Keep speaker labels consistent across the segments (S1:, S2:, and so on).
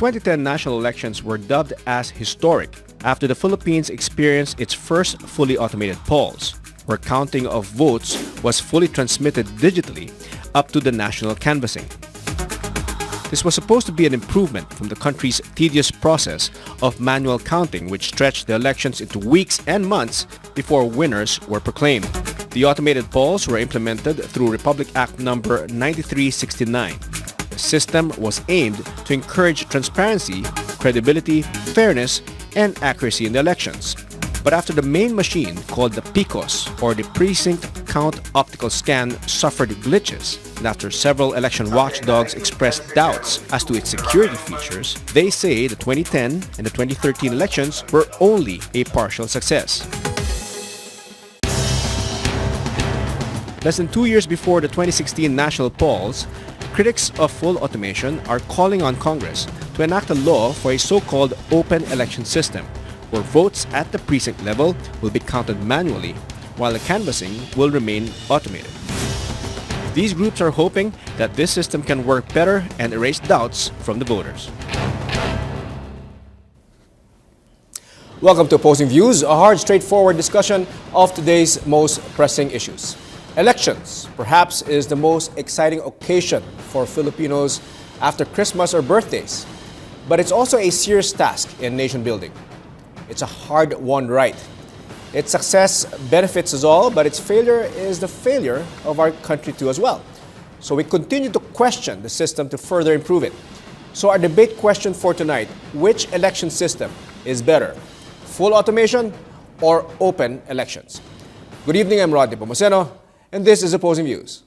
S1: 2010 national elections were dubbed as historic after the Philippines experienced its first fully automated polls, where counting of votes was fully transmitted digitally up to the national canvassing. This was supposed to be an improvement from the country's tedious process of manual counting, which stretched the elections into weeks and months before winners were proclaimed. The automated polls were implemented through Republic Act No. 9369. The system was aimed to encourage transparency, credibility, fairness, and accuracy in the elections. But after the main machine, called the PICOS, or the Precinct Count Optical Scan, suffered glitches, and after several election watchdogs expressed doubts as to its security features, they say the 2010 and the 2013 elections were only a partial success. Less than 2 years before the 2016 national polls, critics of full automation are calling on Congress to enact a law for a so-called open election system, where votes at the precinct level will be counted manually, while the canvassing will remain automated. These groups are hoping that this system can work better and erase doubts from the voters. Welcome to Opposing Views, a hard, straightforward discussion of today's most pressing issues. Elections, perhaps, is the most exciting occasion for Filipinos after Christmas or birthdays. But it's also a serious task in nation building. It's a hard-won right. Its success benefits us all, but its failure is the failure of our country too as well. So we continue to question the system to further improve it. So our debate question for tonight: which election system is better? Full automation or open elections? Good evening, I'm Nepomuceno, and this is Opposing Views.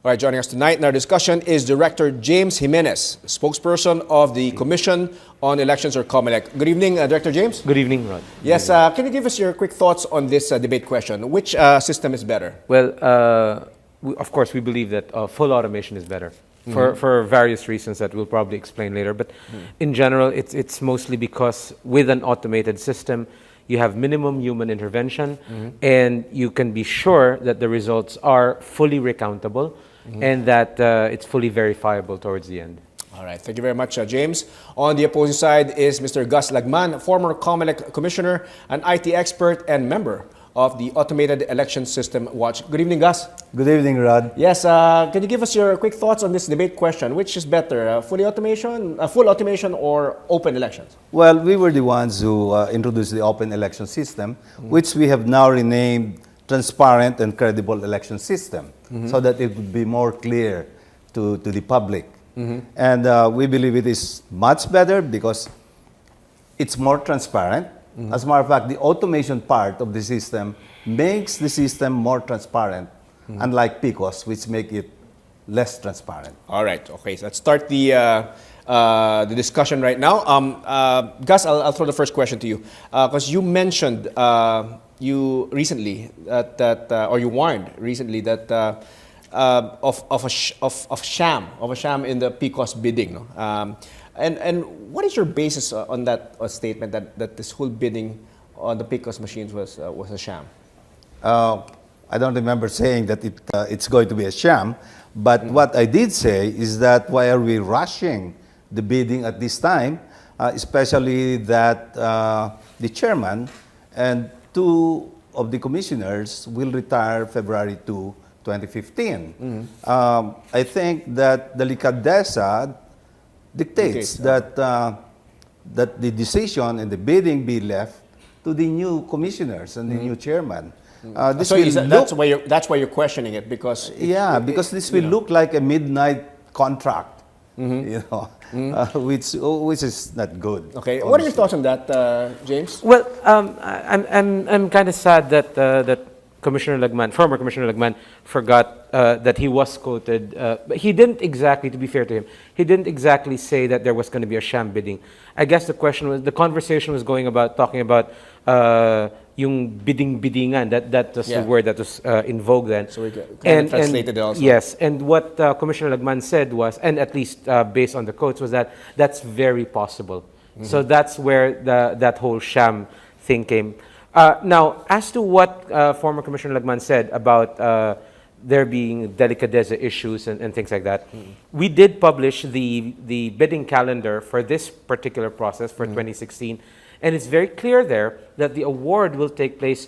S1: All right, joining us tonight in our discussion is Director James Jimenez, spokesperson of the Commission on Elections, or COMELEC. Good evening, Director James.
S2: Good evening, Rod.
S1: Yes, can you give us your quick thoughts on this debate question? Which system is better?
S2: Well, of course, we believe that full automation is better for various reasons that we'll probably explain later. But in general, it's mostly because with an automated system, you have minimum human intervention, and you can be sure that the results are fully recountable and that it's fully verifiable towards the end.
S1: All right, thank you very much, James. On the opposing side is Mr. Gus Lagman, former COMELEC Commissioner, an IT expert, and member of the Automated Election System Watch. Good evening, Gus.
S3: Good evening, Rod.
S1: Yes, can you give us your quick thoughts on this debate question? Which is better, full automation or open elections?
S3: Well, we were the ones who introduced the open election system, which we have now renamed Transparent and Credible Election System, so that it would be more clear to the public. And we believe it is much better because it's more transparent. As a matter of fact, the automation part of the system makes the system more transparent, unlike PICOS, which make it less transparent.
S1: All right. Okay. So let's start the discussion right now. Gus, I'll throw the first question to you because you mentioned you recently or you warned recently that of a sham in the PICOS bidding. No? And what is your basis on that statement that this whole bidding on the PICOS machines was a sham?
S3: I don't remember saying that it's going to be a sham, but what I did say is that why are we rushing the bidding at this time, especially that the chairman and two of the commissioners will retire February 2, 2015. I think that the delicadeza dictates that the decision and the bidding be left to the new commissioners and the new chairman.
S1: That's why you're questioning it, because
S3: because this will look like a midnight contract, you know, which is not good.
S1: Okay, honestly. What are your thoughts on that, James?
S2: Well, I'm kind of sad that that Commissioner Lagman, former Commissioner Lagman, forgot that he was quoted. But he didn't exactly, to be fair to him, he didn't exactly say that there was going to be a sham bidding. I guess the question was, the conversation was talking about yung bidding-biddingan, that was the word that was in vogue then.
S1: So we kind of translated it also.
S2: Yes, and what Commissioner Lagman said was, and at least based on the quotes, was that that's very possible. So that's where that whole sham thing came. Now, as to what former Commissioner Lagman said about there being delicadeza issues and things like that, we did publish the bidding calendar for this particular process for 2016, and it's very clear there that the award will take place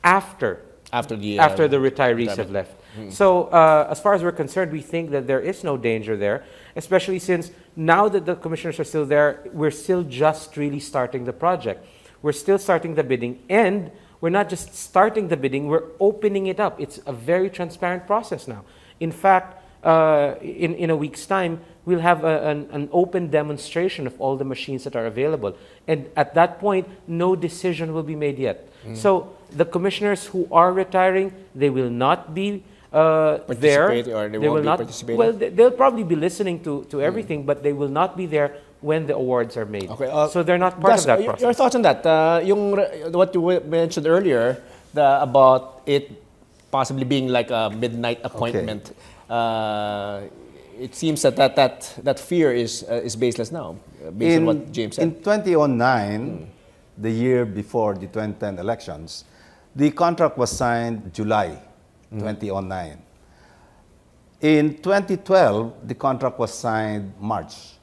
S2: after the retirees have left. So as far as we're concerned, we think that there is no danger there, especially since now that the commissioners are still there, we're still just really starting the project. We're still starting the bidding, and we're not just starting the bidding, we're opening it up. It's a very transparent process now. In fact, in a week's time, we'll have an open demonstration of all the machines that are available. And at that point, no decision will be made yet. So the commissioners who are retiring, they will not be there.
S1: Or they won't be participating?
S2: Well, they'll probably be listening to everything, but they will not be there when the awards are made.
S1: Okay,
S2: so they're not part of that process.
S1: Your thoughts on that? What you mentioned earlier about it possibly being like a midnight appointment. It seems that fear is baseless now, based on what James said.
S3: In 2009, the year before the 2010 elections, the contract was signed July 2009. In 2012, the contract was signed March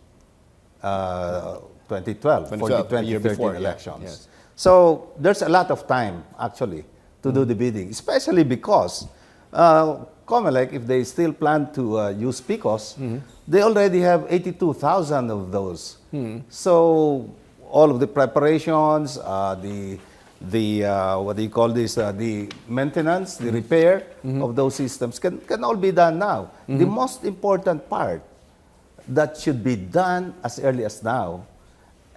S3: 2012 for the 2013 elections.
S1: Yes.
S3: So there's a lot of time, actually, to do the bidding, especially because COMELEC, if they still plan to use PICOs, they already have 82,000 of those. So all of the preparations, the what do you call this, the maintenance, the repair of those systems can all be done now. The most important part that should be done as early as now,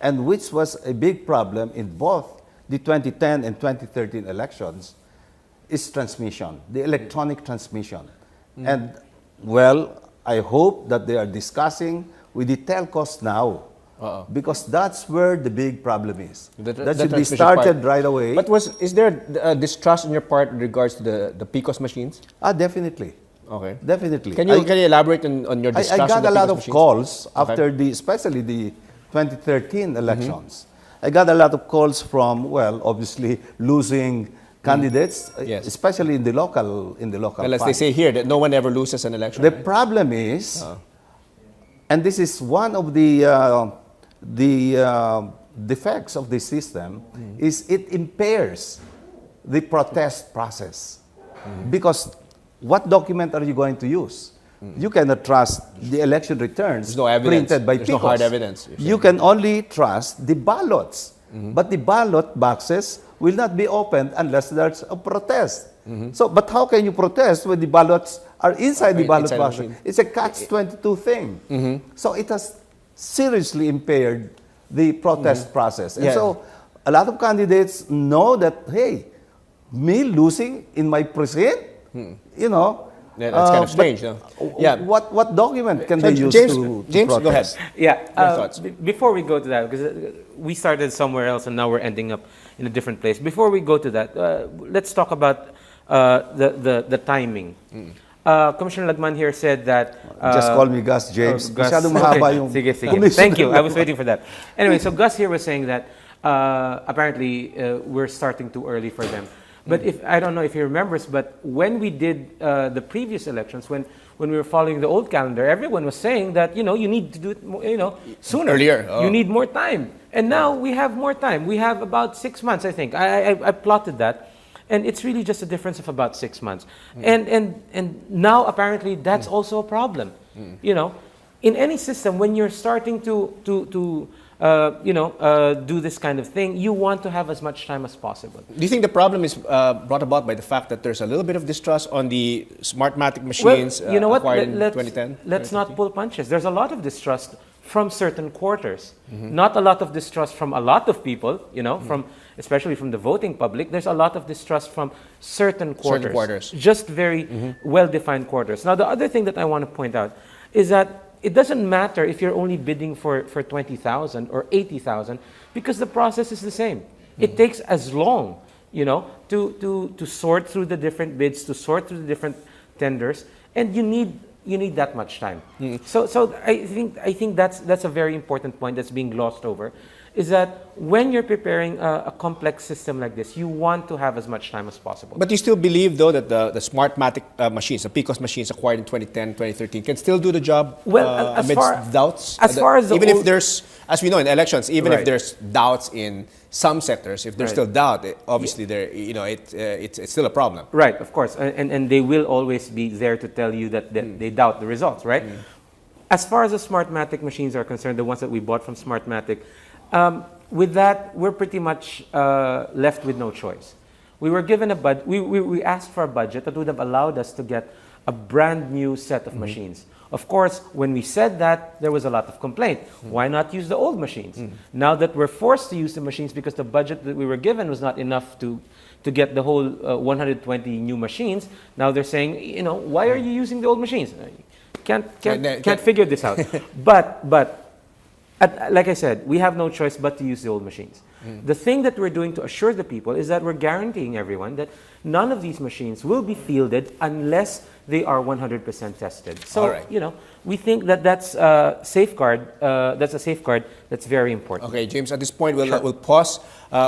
S3: and which was a big problem in both the 2010 and 2013 elections, is transmission, the electronic transmission. And, well, I hope that they are discussing with the telcos now, because that's where the big problem is. That should be started right away.
S1: But is there distrust on your part in regards to the PICOS machines?
S3: Definitely.
S1: Okay.
S3: Definitely.
S1: Can you elaborate on your distrust?
S3: I got a lot of
S1: machines?
S3: calls after especially the 2013 elections. I got a lot of calls from, well, obviously losing candidates, especially in the local
S1: Well, as they say here, that no one ever loses an election.
S3: The problem is, and this is one of the defects of the system, is it impairs the protest process. Because what document are you going to use? You cannot trust the election returns printed by PICOS.
S1: There's no hard evidence.
S3: You can only trust the ballots. But the ballot boxes will not be opened unless there's a protest. So, but how can you protest when the ballots are inside the ballot box? It's a catch-22 thing. So it has seriously impaired the protest process. And so a lot of candidates know that, hey, me losing in my precinct, you know,
S1: that's kind of strange.
S3: What document can they use
S1: James,
S3: to
S1: James,
S3: protest?
S1: go ahead.
S2: Yeah.
S1: Your thoughts.
S2: Before we go to that, because we started somewhere else and now we're ending up in a different place. Before we go to that, let's talk about the timing. Commissioner Lagman here said that...
S3: Just call me Gus, James.
S2: Gus.
S3: Masyadong mahaba yung
S2: Sige. Thank you. I was waiting for that. Anyway, so Gus here was saying that apparently we're starting too early for them. But I don't know if he remembers, but when we did the previous elections, when we were following the old calendar, everyone was saying that, you need to do it more, sooner.
S1: Earlier.
S2: You need more time. And now we have more time. We have about 6 months, I think. I plotted that. And it's really just a difference of about 6 months. And now apparently that's also a problem. In any system, when you're starting to do this kind of thing, you want to have as much time as possible.
S1: Do you think the problem is brought about by the fact that there's a little bit of distrust on the Smartmatic machines acquired in 2010?
S2: Let's not pull punches. There's a lot of distrust from certain quarters. Not a lot of distrust from a lot of people, especially from the voting public. There's a lot of distrust from certain quarters. Just very well-defined quarters. Now, the other thing that I want to point out is that it doesn't matter if you're only bidding for 20,000 or 80,000 because the process is the same. It takes as long you know, to sort through the different bids, to sort through the different tenders, and you need that much time. So I think that's a very important point that's being glossed over, is that when you're preparing a complex system like this, you want to have as much time as possible.
S1: But you still believe, though, that the Smartmatic machines, the PCOS machines acquired in 2010, 2013, can still do the job amidst doubts? Even if there's, as we know in elections, even if there's doubts in some sectors, if there's still doubt, obviously it's still a problem.
S2: Right, of course. And they will always be there to tell you that they doubt the results, right? As far as the Smartmatic machines are concerned, the ones that we bought from Smartmatic, with that, we're pretty much left with no choice. We were given a budget. We asked for a budget that would have allowed us to get a brand new set of machines. Of course, when we said that, there was a lot of complaint. Why not use the old machines? Now that we're forced to use the machines because the budget that we were given was not enough to get the whole 120 new machines, now they're saying, you know, why are you using the old machines? Can't figure this out. But like I said, we have no choice but to use the old machines. The thing that we're doing to assure the people is that we're guaranteeing everyone that none of these machines will be fielded unless they are 100% tested. So, you know, we think that that's a safeguard. That's a safeguard that's very important.
S1: Okay, James, at this point, we'll pause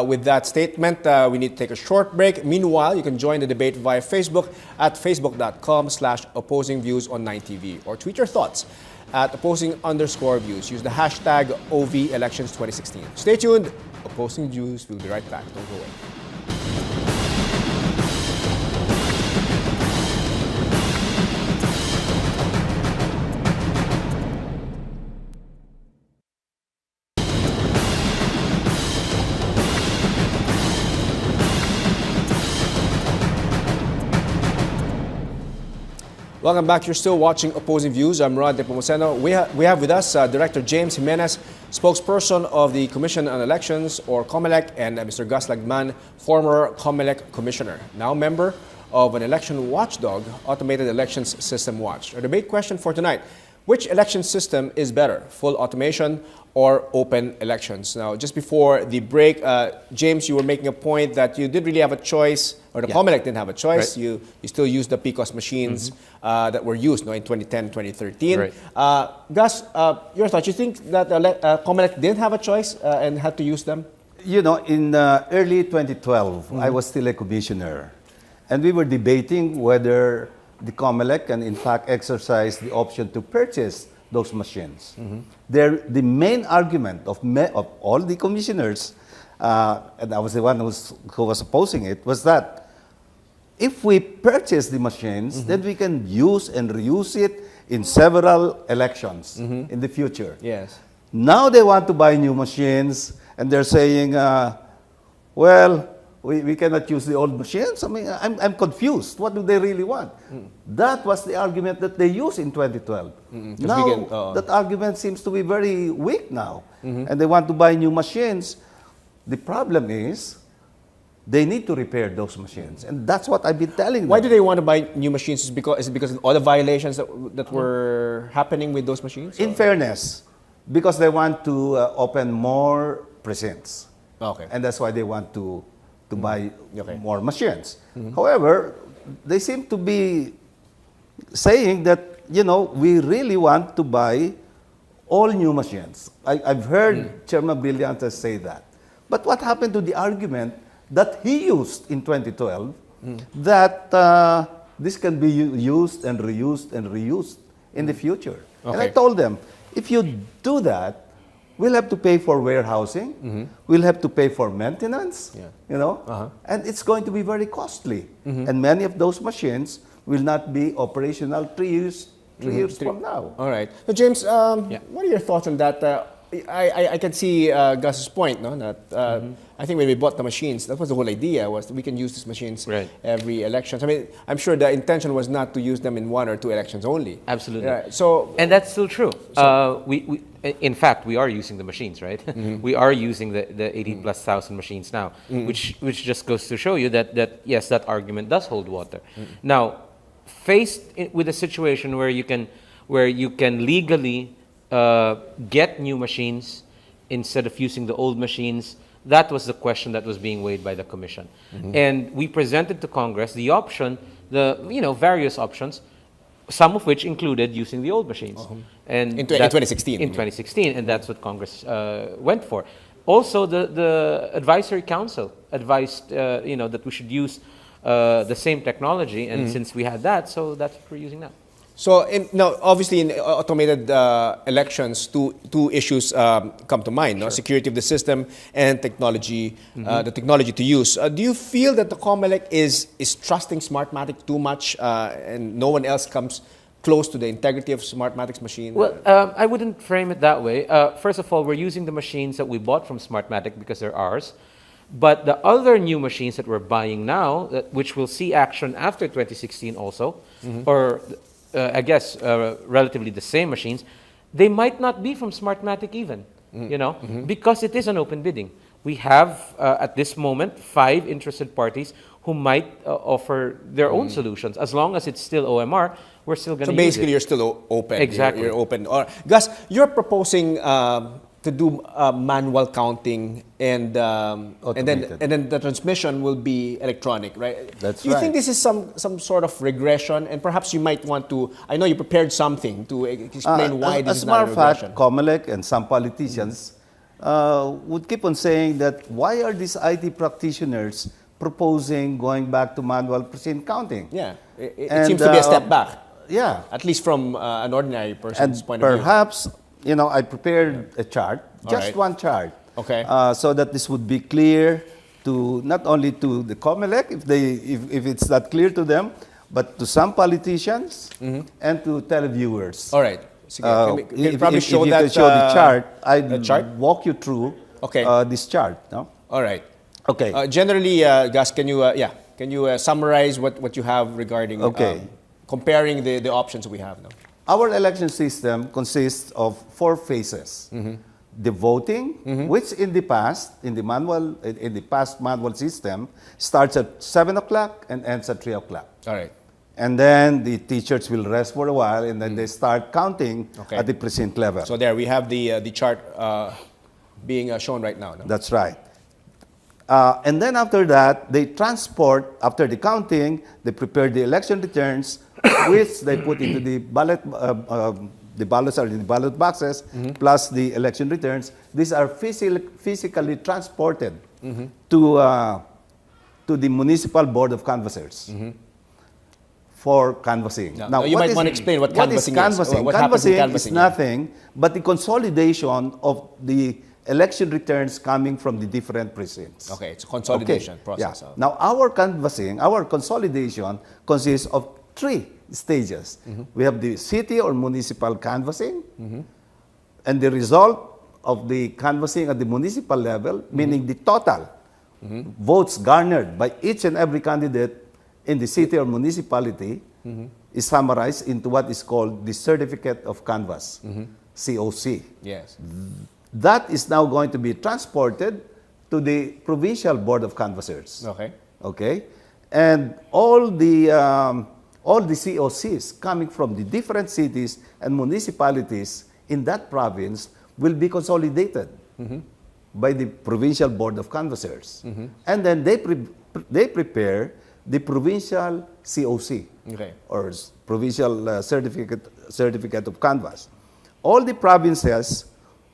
S1: with that statement. We need to take a short break. Meanwhile, you can join the debate via Facebook at facebook.com/opposingviews on 9TV, or tweet your thoughts at opposing_views. Use the hashtag OVElections2016. Stay tuned. Opposing Views. We'll be right back. Don't go away. Welcome back. You're still watching Opposing Views. I'm Nepomuceno. We have with us Director James Jimenez, spokesperson of the Commission on Elections, or COMELEC, and Mr. Gus Lagman, former COMELEC commissioner, now member of an election watchdog, Automated Elections System Watch. Our debate question for tonight: which election system is better, full automation or open elections? Now, just before the break, James, you were making a point that you didn't really have a choice, or the COMELEC didn't have a choice. Right. You still use the PCOS machines that were used in 2010, 2013. Right. Gus, your thoughts? You think that COMELEC didn't have a choice and had to use them?
S3: You know, in early 2012, I was still a commissioner, and we were debating whether the COMELEC can in fact exercise the option to purchase those machines. The main argument of all the commissioners, and I was the one who was opposing it, was that if we purchase the machines, then we can use and reuse it in several elections in the future.
S1: Yes.
S3: Now they want to buy new machines, and they're saying, well, we cannot use the old machines. I mean, I'm confused. What do they really want? That was the argument that they used in 2012. Now, that argument seems to be very weak now. And they want to buy new machines. The problem is, they need to repair those machines. And that's what I've been telling them.
S1: Why do they want to buy new machines? Is it because of all the violations that were happening with those machines?
S3: In fairness, because they want to open more precincts.
S1: Okay.
S3: And that's why they want to buy more machines. However, they seem to be saying that, you know, we really want to buy all new machines. I've heard Chairman Brillantes say that. But what happened to the argument that he used in 2012 that this can be used and reused in the future? And I told them, if you do that, we'll have to pay for warehousing. We'll have to pay for maintenance, you know, and it's going to be very costly. And many of those machines will not be operational 3 years from now.
S1: All right. So James, what are your thoughts on that? I can see Gus's point, no? That I think when we bought the machines, that was the whole idea, was that we can use these machines every election. I mean, I'm sure the intention was not to use them in 1 or 2 elections only.
S2: Absolutely.
S1: So,
S2: and that's still true. In fact, we are using the machines, right? We are using the 18,000+ machines now, which just goes to show you that yes, that argument does hold water. Now, faced with a situation where you can legally get new machines instead of using the old machines? That was the question that was being weighed by the commission. And we presented to Congress the option, various options, some of which included using the old machines. And
S1: in 2016.
S2: In 2016, and that's what Congress went for. Also, the advisory council advised, that we should use the same technology, and since we had that, so that's what we're using now.
S1: So now, obviously, in automated elections, two issues come to mind: no? Security of the system and technology, the technology to use. Do you feel that the COMELEC is trusting Smartmatic too much, and no one else comes close to the integrity of Smartmatic's machine?
S2: Well, I wouldn't frame it that way. First of all, we're using the machines that we bought from Smartmatic because they're ours. But the other new machines that we're buying now, which will see action after 2016 also, or I guess relatively the same machines, they might not be from Smartmatic even, because it is an open bidding. We have, at this moment, 5 interested parties who might offer their own solutions. As long as it's still OMR, we're still going to use it. So
S1: basically, you're still open.
S2: Exactly.
S1: You're open. Gus, you're proposing to do manual counting, and then the transmission will be electronic, right?
S3: That's
S1: Do you
S3: right.
S1: think this is some sort of regression? And perhaps you might want to, I know you prepared something to explain why this is not a regression.
S3: As a matter of fact, COMELEC and some politicians would keep on saying that why are these IT practitioners proposing going back to manual precinct counting?
S1: Yeah, it seems to be a step back.
S3: Yeah.
S1: At least from an ordinary person's point of view.
S3: Perhaps, I prepared a chart, just one chart.
S1: Okay.
S3: So that this would be clear to not only to the COMELEC, if it's not clear to them, but to some politicians and to televiewers.
S1: All right. So can you probably
S3: if
S1: show
S3: you
S1: that
S3: can show the chart, I'd walk you through this chart. No?
S1: All right.
S3: Okay.
S1: Generally, Gus, can you summarize what you have regarding comparing the options we have now?
S3: Our election system consists of 4 phases. The voting, which in the past manual system, starts at 7 o'clock and ends at 3 o'clock.
S1: All right.
S3: And then the teachers will rest for a while, and then they start counting at the precinct level.
S1: So there we have the chart being shown right now. No?
S3: That's right. And then after that, they transport, after the counting, they prepare the election returns, which they put into the ballots are in the ballot boxes, plus the election returns. These are physically transported to the Municipal Board of Canvassers for canvassing.
S1: Now you might want to explain what canvassing is.
S3: Canvassing? Canvassing is nothing but the consolidation of the election returns coming from the different precincts.
S1: Okay, it's a consolidation process.
S3: Yeah. Now, our canvassing, our consolidation consists of 3 stages. We have the city or municipal canvassing, and the result of the canvassing at the municipal level, meaning the total votes garnered by each and every candidate in the city or municipality, is summarized into what is called the Certificate of Canvass, COC.
S1: Yes.
S3: That is now going to be transported to the Provincial Board of Canvassers. Okay? And all the COCs coming from the different cities and municipalities in that province will be consolidated by the Provincial Board of Canvassers. And then they prepare the Provincial COC, or Provincial Certificate of Canvass. All the provinces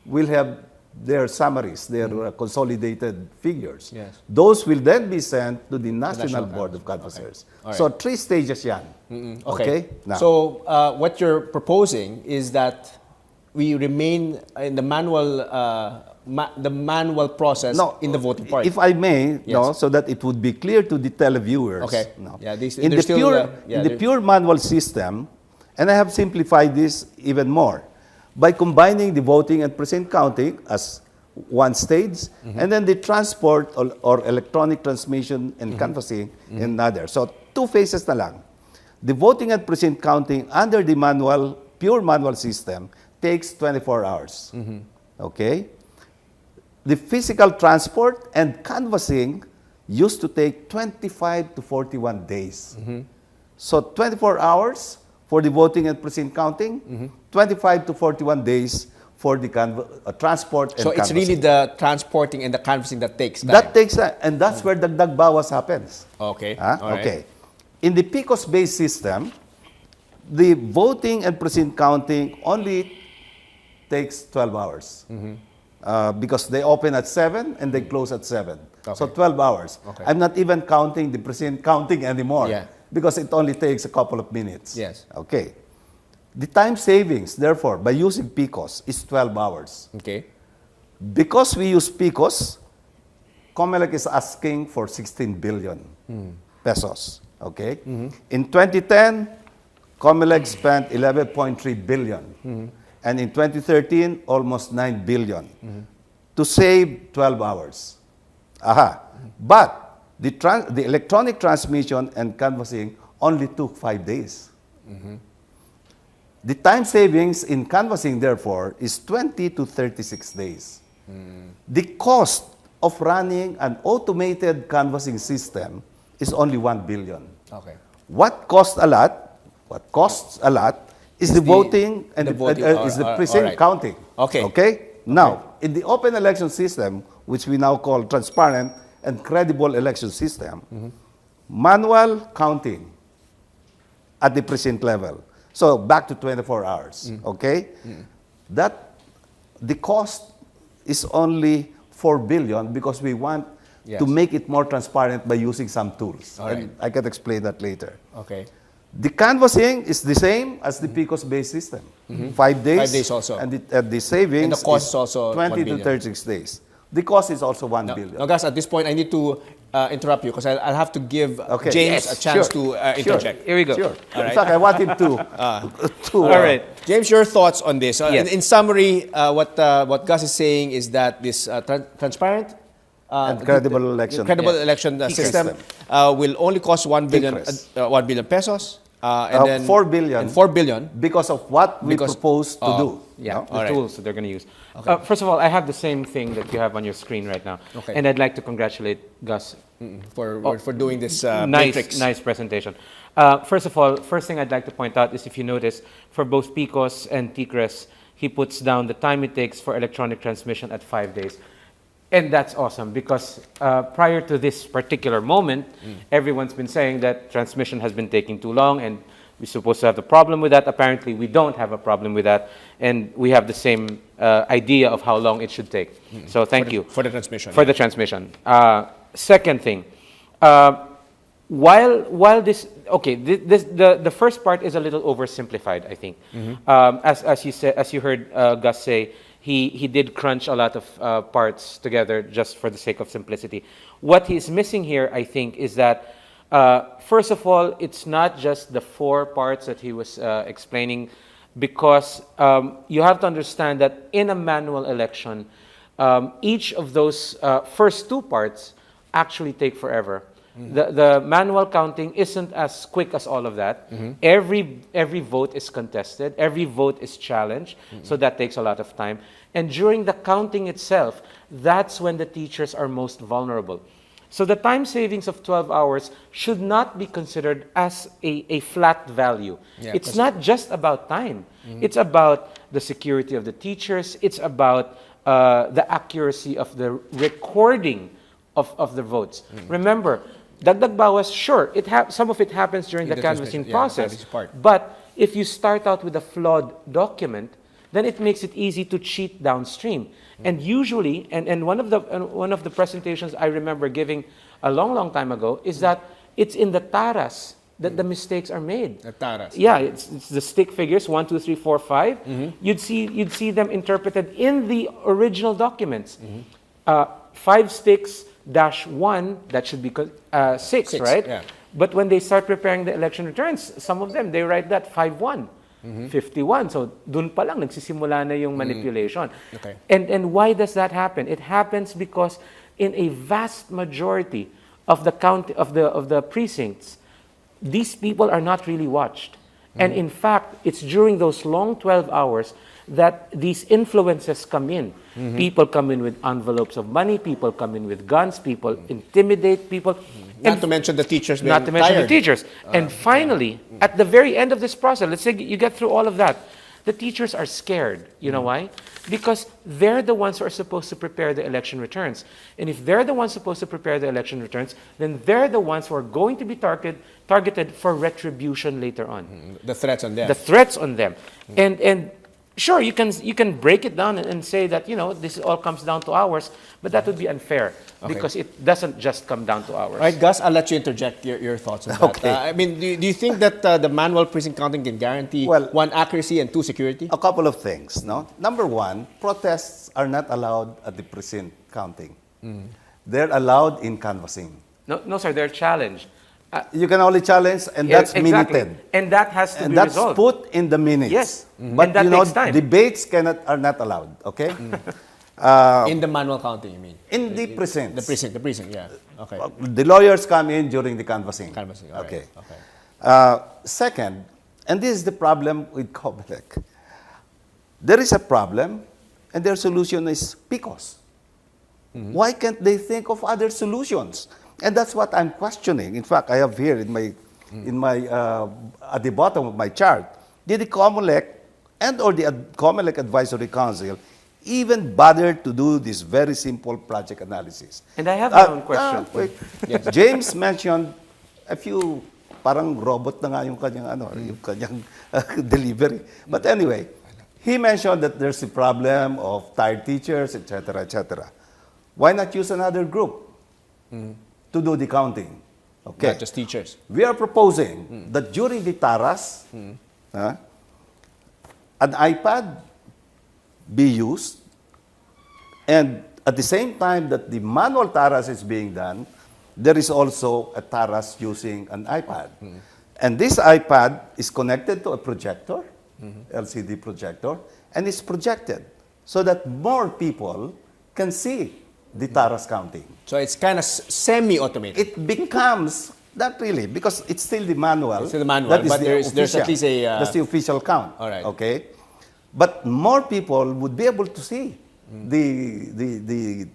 S3: will have their summaries, their consolidated figures.
S1: Yes.
S3: Those will then be sent to the National Board of Canvassers.
S1: Okay.
S3: So 3 stages yan. Okay? Now,
S1: so what you're proposing is that we remain in the manual process in the voting part.
S3: If I may, so that it would be clear to the televiewers.
S1: Okay.
S3: No.
S1: Yeah,
S3: in the pure manual system, and I have simplified this even more, by combining the voting and precinct counting as one stage, and then the transport or electronic transmission and canvassing in another. So 2 phases na lang. The voting and precinct counting under the pure manual system takes 24 hours. Okay? The physical transport and canvassing used to take 25 to 41 days. So 24 hours for the voting and precinct counting, 25 to 41 days for the transport and
S1: So it's really
S3: canvassing.
S1: the transporting and the canvassing that takes time.
S3: That takes time, and that's where dagdag bawas happens.
S1: Okay.
S3: Huh?
S1: All right.
S3: Okay. In the PICOS-based system, the voting and precinct counting only takes 12 hours. Because they open at 7 and they close at 7. So
S1: Okay.
S3: 12 hours.
S1: Okay.
S3: I'm not even counting the precinct counting anymore.
S1: Yeah.
S3: Because it only takes a couple of minutes.
S1: Yes.
S3: Okay. The time savings, therefore, by using PICOS is 12 hours.
S1: Okay.
S3: Because we use PICOS, COMELEC is asking for 16 billion pesos. Okay? In 2010, COMELEC spent 11.3 billion. And in 2013, almost 9 billion to save 12 hours. Aha. But the electronic transmission and canvassing only took 5 days. The time savings in canvassing, therefore, is 20 to 36 days. The cost of running an automated canvassing system is only 1 billion.
S1: Okay.
S3: What costs a lot is the voting and
S1: the voting,
S3: is the precinct
S1: alright.
S3: counting.
S1: Okay.
S3: Okay? Now, in the open election system, which we now call transparent and credible election system, manual counting at the precinct level. So back to 24 hours. Okay? That the cost is only 4 billion because we want
S1: Yes.
S3: to make it more transparent by using some tools.
S1: All right.
S3: And I can explain that later.
S1: Okay.
S3: The canvassing is the same as the PICOS-based system. 5 days.
S1: 5 days also.
S3: And the savings
S1: And the cost is also
S3: 20
S1: 1
S3: to
S1: billion.
S3: 36 days. The cost is also 1 billion.
S1: Now, guys, at this point, I need to interrupt you because I'll have to give
S3: Okay.
S1: James
S3: Yes,
S1: a chance
S3: sure.
S1: to interject.
S2: Here we go.
S3: Sure.
S1: All
S3: In
S1: right.
S3: fact, I want him to.
S2: All right.
S1: James, your thoughts on this?
S2: Yes.
S1: In summary, what Gus is saying is that this transparent
S3: And credible election.
S1: credible
S3: Yes.
S1: election system
S3: System.
S1: will only cost 1 billion,
S3: Interest.
S1: 1 billion pesos. And then
S3: 4 billion.
S1: And 4 billion.
S3: Because of what we
S1: Because-
S3: propose to do.
S2: Yeah,
S3: no?
S2: the
S1: All right.
S2: tools that they're going to use. First of all, I have the same thing that you have on your screen right now.
S1: Okay.
S2: And I'd like to congratulate Gus.
S1: For doing this
S2: Nice,
S1: matrix.
S2: nice presentation. First of all, first thing I'd like to point out is if you notice, for both PICOS and TCRES, he puts down the time it takes for electronic transmission at 5 days. And that's awesome because prior to this particular moment, everyone's been saying that transmission has been taking too long and we're supposed to have the problem with that. Apparently, we don't have a problem with that. And we have the same idea of how long it should take. So thank you.
S1: For the transmission.
S2: For the transmission. Second thing, while this, okay, the first part is a little oversimplified, I think. As you said, as you heard Gus say, he did crunch a lot of parts together just for the sake of simplicity. What he's missing here, I think, is that first of all, it's not just the 4 parts that he was explaining, because you have to understand that in a manual election, each of those first 2 parts actually take forever. The manual counting isn't as quick as all of that. Every vote is contested. Every vote is challenged. So that takes a lot of time. And during the counting itself, that's when the teachers are most vulnerable. So the time savings of 12 hours should not be considered as a flat value.
S1: Yeah,
S2: it's not just about time. It's about the security of the teachers. It's about the accuracy of the recording of the votes. Remember, dagdag bawas, sure, some of it happens during
S1: In
S2: the
S1: the
S2: canvassing
S1: transmission,
S2: process.
S1: canvassing part.
S2: But if you start out with a flawed document, then it makes it easy to cheat downstream. And usually, and one of the presentations I remember giving a long time ago is that it's in the taras that the mistakes are made.
S1: The taras.
S2: Yeah, it's the stick figures 1, 2, 3, 4, 5. You'd see them interpreted in the original documents. 5 sticks dash 1, that should be 6,
S1: Six,
S2: right?
S1: yeah.
S2: But when they start preparing the election returns, some of them, they write that 5-1, 51. So dun pa lang, nagsisimula na yung manipulation.
S1: Okay.
S2: And why does that happen? It happens because in a vast majority of the precincts, these people are not really watched. And in fact, it's during those long 12 hours that these influences come in. People come in with envelopes of money, people come in with guns, people intimidate people.
S1: Not to mention the teachers being
S2: Not to mention
S1: tired.
S2: the teachers. And finally, at the very end of this process, let's say you get through all of that, The teachers are scared. You know why? Because they're the ones who are supposed to prepare the election returns. And if they're the ones supposed to prepare the election returns, then they're the ones who are going to be targeted for retribution later on.
S1: The threats on them.
S2: The threats on them. And sure, you can break it down and say that, this all comes down to hours, but that would be unfair because it doesn't just come down to hours.
S1: All right, Gus, I'll let you interject your thoughts on that.
S3: Okay.
S1: I mean, do you think that the manual precinct counting can guarantee, one, accuracy, and two, security?
S3: A couple of things, no? Number one, protests are not allowed at the precinct counting. They're allowed in canvassing.
S2: No, sir, they're challenged.
S3: You can only challenge, and that's
S2: exactly.
S3: minuted.
S2: And that has to
S3: And
S2: be
S3: that's
S2: resolved.
S3: put in the minutes.
S2: Yes.
S3: But
S2: And that takes time.
S3: debates are not allowed, okay?
S1: In the manual counting, you mean?
S3: In the precincts.
S1: The precinct, yeah. Okay.
S3: The lawyers come in during the canvassing.
S1: Canvassing, all
S3: Okay.
S1: right. Okay.
S3: Second, and this is the problem with COMELEC. There is a problem, and their solution is PICOS. Why can't they think of other solutions? And that's what I'm questioning. In fact, I have here at the bottom of my chart, did the COMELEC or the COMELEC Advisory Council even bother to do this very simple project analysis?
S2: And I have my own question.
S3: Wait. Yes. James mentioned a few, parang robot na nga yung kanyang delivery. But anyway, he mentioned that there's a problem of tired teachers, etc., etc. Why not use another group to do the counting? Okay.
S1: Not just teachers.
S3: We are proposing that during the TARAS, an iPad be used, and at the same time that the manual TARAS is being done, there is also a TARAS using an iPad. And this iPad is connected to a projector, LCD projector, and it's projected so that more people can see the TARAS counting.
S1: So it's kind of semi-automated.
S3: It becomes, not really, because it's still the manual.
S1: It's still the manual,
S3: That is
S1: but
S3: the
S1: there's at least a...
S3: That's the official count.
S1: All right.
S3: Okay? But more people would be able to see the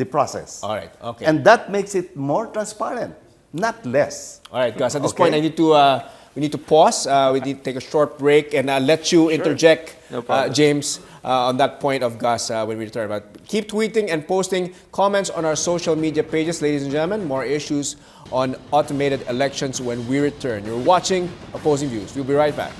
S3: process.
S1: All right, okay.
S3: And that makes it more transparent, not less.
S1: All right, guys. At this point, we need to pause. We need to take a short break, and I'll let you interject,
S2: No problem.
S1: James, on that point of Gus when we return. But keep tweeting and posting comments on our social media pages, ladies and gentlemen. More issues on automated elections when we return. You're watching Opposing Views. We'll be right back.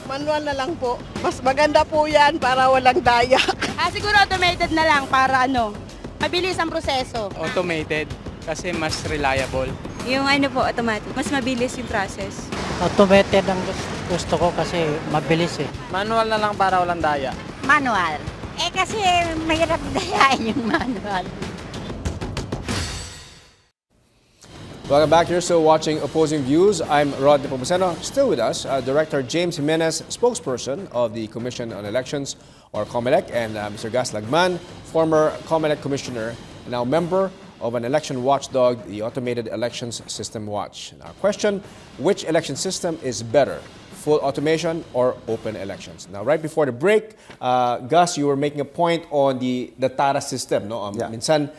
S4: Manual na lang po. Mas maganda po yan para walang dayak.
S5: Siguro automated na lang para mabilis ang proseso.
S6: Automated kasi mas reliable.
S5: Yung po, automatic. Mas mabilis yung process.
S7: Automated ang gusto ko kasi mabilis eh.
S6: Manual na lang para walang daya.
S5: Manual. Kasi mahirap dayain yung manual.
S1: Welcome back. You're still watching Opposing Views. I'm Rod Nepomuceno. Still with us, Director James Jimenez, spokesperson of the Commission on Elections, or COMELEC, and Mr. Gas Lagman, former COMELEC commissioner, and now member of an election watchdog, the Automated Elections System Watch. Now, question, which election system is better, full automation or open elections? Now, right before the break, Gus, you were making a point on the TARA system. No? Minsan,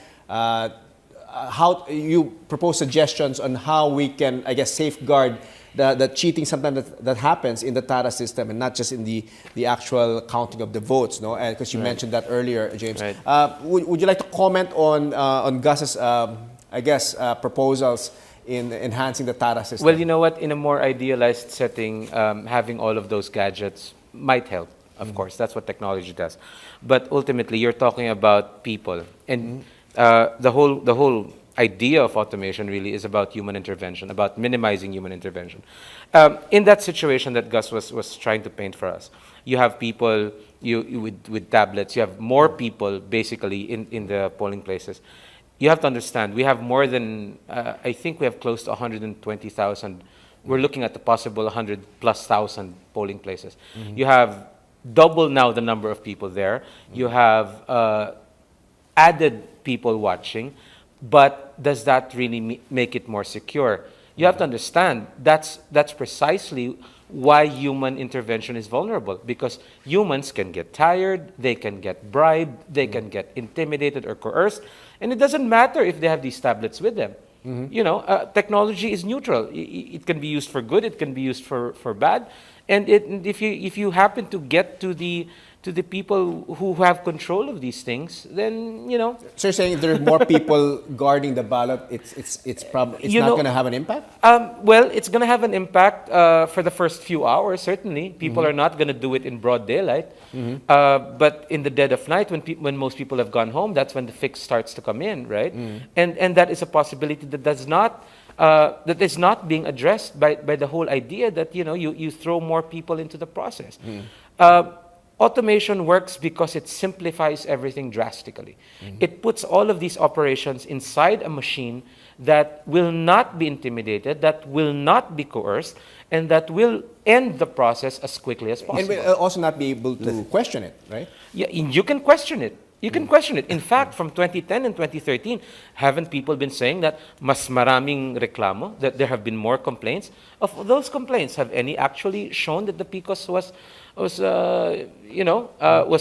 S1: how you propose suggestions on how we can, I guess, safeguard the cheating sometimes that happens in the TARA system and not just in the actual counting of the votes, no? Because you mentioned that earlier, James.
S2: Right.
S1: Would you like to comment on Gus's, I guess, proposals in enhancing the TARA system?
S2: Well, you know what? In a more idealized setting, having all of those gadgets might help. Of course, that's what technology does. But ultimately, you're talking about people. And the whole idea of automation really is about human intervention, about minimizing human intervention. In that situation that Gus was trying to paint for us, you have people with tablets, you have more people basically in the polling places. You have to understand, we have more than, I think we have close to 120,000. We're looking at the possible 100,000+ polling places. You have double now the number of people there. You have added people watching, but does that really make it more secure? You have to understand that's precisely why human intervention is vulnerable, because humans can get tired, they can get bribed, they can get intimidated or coerced, and it doesn't matter if they have these tablets with them. You know, technology is neutral. It can be used for good, it can be used for bad, and if you happen to get to the people who have control of these things, then, you know.
S1: So you're saying if there are more people guarding the ballot, it's not going to have an impact?
S2: Well, it's going to have an impact for the first few hours, certainly. People are not going to do it in broad daylight. But in the dead of night, when most people have gone home, that's when the fix starts to come in, right? And that is a possibility that is not being addressed by the whole idea that, you know, you throw more people into the process. Automation works because it simplifies everything drastically. It puts all of these operations inside a machine that will not be intimidated, that will not be coerced, and that will end the process as quickly as possible.
S1: And will also not be able to question it, right?
S2: Yeah, you can question it. You can question it. In fact, from 2010 and 2013, haven't people been saying that mas maraming reklamo, that there have been more complaints? Of those complaints, have any actually shown that the PCOS was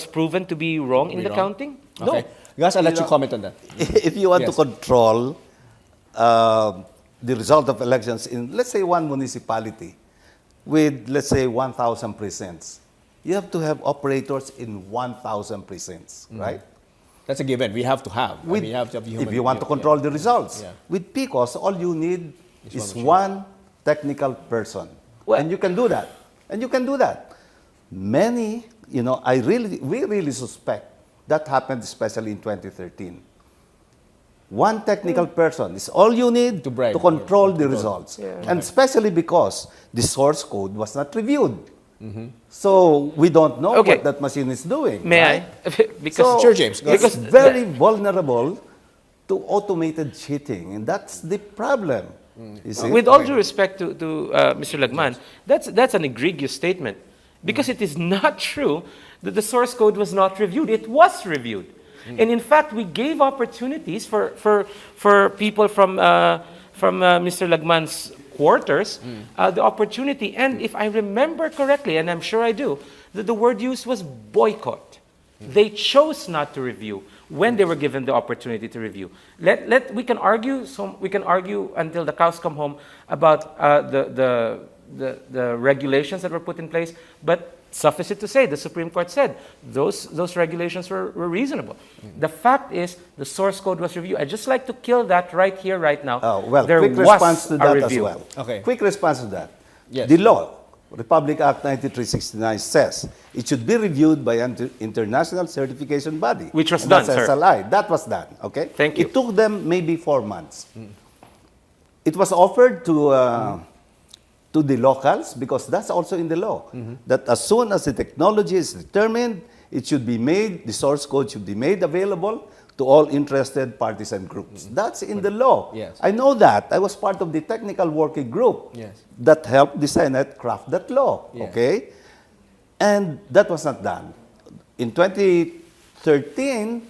S2: proven to be wrong in the counting?
S1: Okay.
S2: No.
S1: Guys, I'll let you comment on that.
S3: If you want to control the result of elections in, let's say, one municipality with, let's say, 1,000 precincts, you have to have operators in 1,000 precincts, right?
S1: That's a given. We have to have. You have to have human,
S3: if you want to control the results.
S1: Yeah.
S3: With PCOS, all you need is one technical person.
S2: Well,
S3: and you can do that. And you can do that. Many, you know, we really suspect that happened especially in 2013. One technical person is all you need
S1: to
S3: control the results.
S2: Yeah.
S3: And especially because the source code was not reviewed. So we don't know what that machine is doing.
S2: May
S3: right?
S2: I? Because
S1: Sure, James.
S3: It's very vulnerable to automated cheating, and that's the problem. You see?
S2: with all due respect to Mr. Lagman, that's an egregious statement, because it is not true that the source code was not reviewed. It was reviewed. And in fact, we gave opportunities for people from Mr. Lagman's quarters the opportunity. And if I remember correctly, and I'm sure I do, that the word used was boycott. They chose not to review when they were given the opportunity to review. We can argue until the cows come home about the regulations that were put in place, but suffice it to say, the Supreme Court said those regulations were reasonable. The fact is, the source code was reviewed. I'd just like to kill that right here, right now.
S3: Quick response to that as well.
S1: Okay.
S3: Quick response to that.
S1: Yes.
S3: The law, Republic Act 9369, says it should be reviewed by an international certification body.
S2: Which was
S3: And
S2: done,
S3: that's
S2: sir.
S3: SLI. That was done. Okay.
S2: Thank you.
S3: It took them maybe 4 months. It was offered to the locals, because that's also in the law, that as soon as the technology is determined, it should be made, the source code should be made available to all interested parties and groups. That's in the law.
S1: Yes.
S3: I know that. I was part of the technical working group that helped the Senate craft that law.
S1: Yeah.
S3: Okay? And that was not done. In 2013,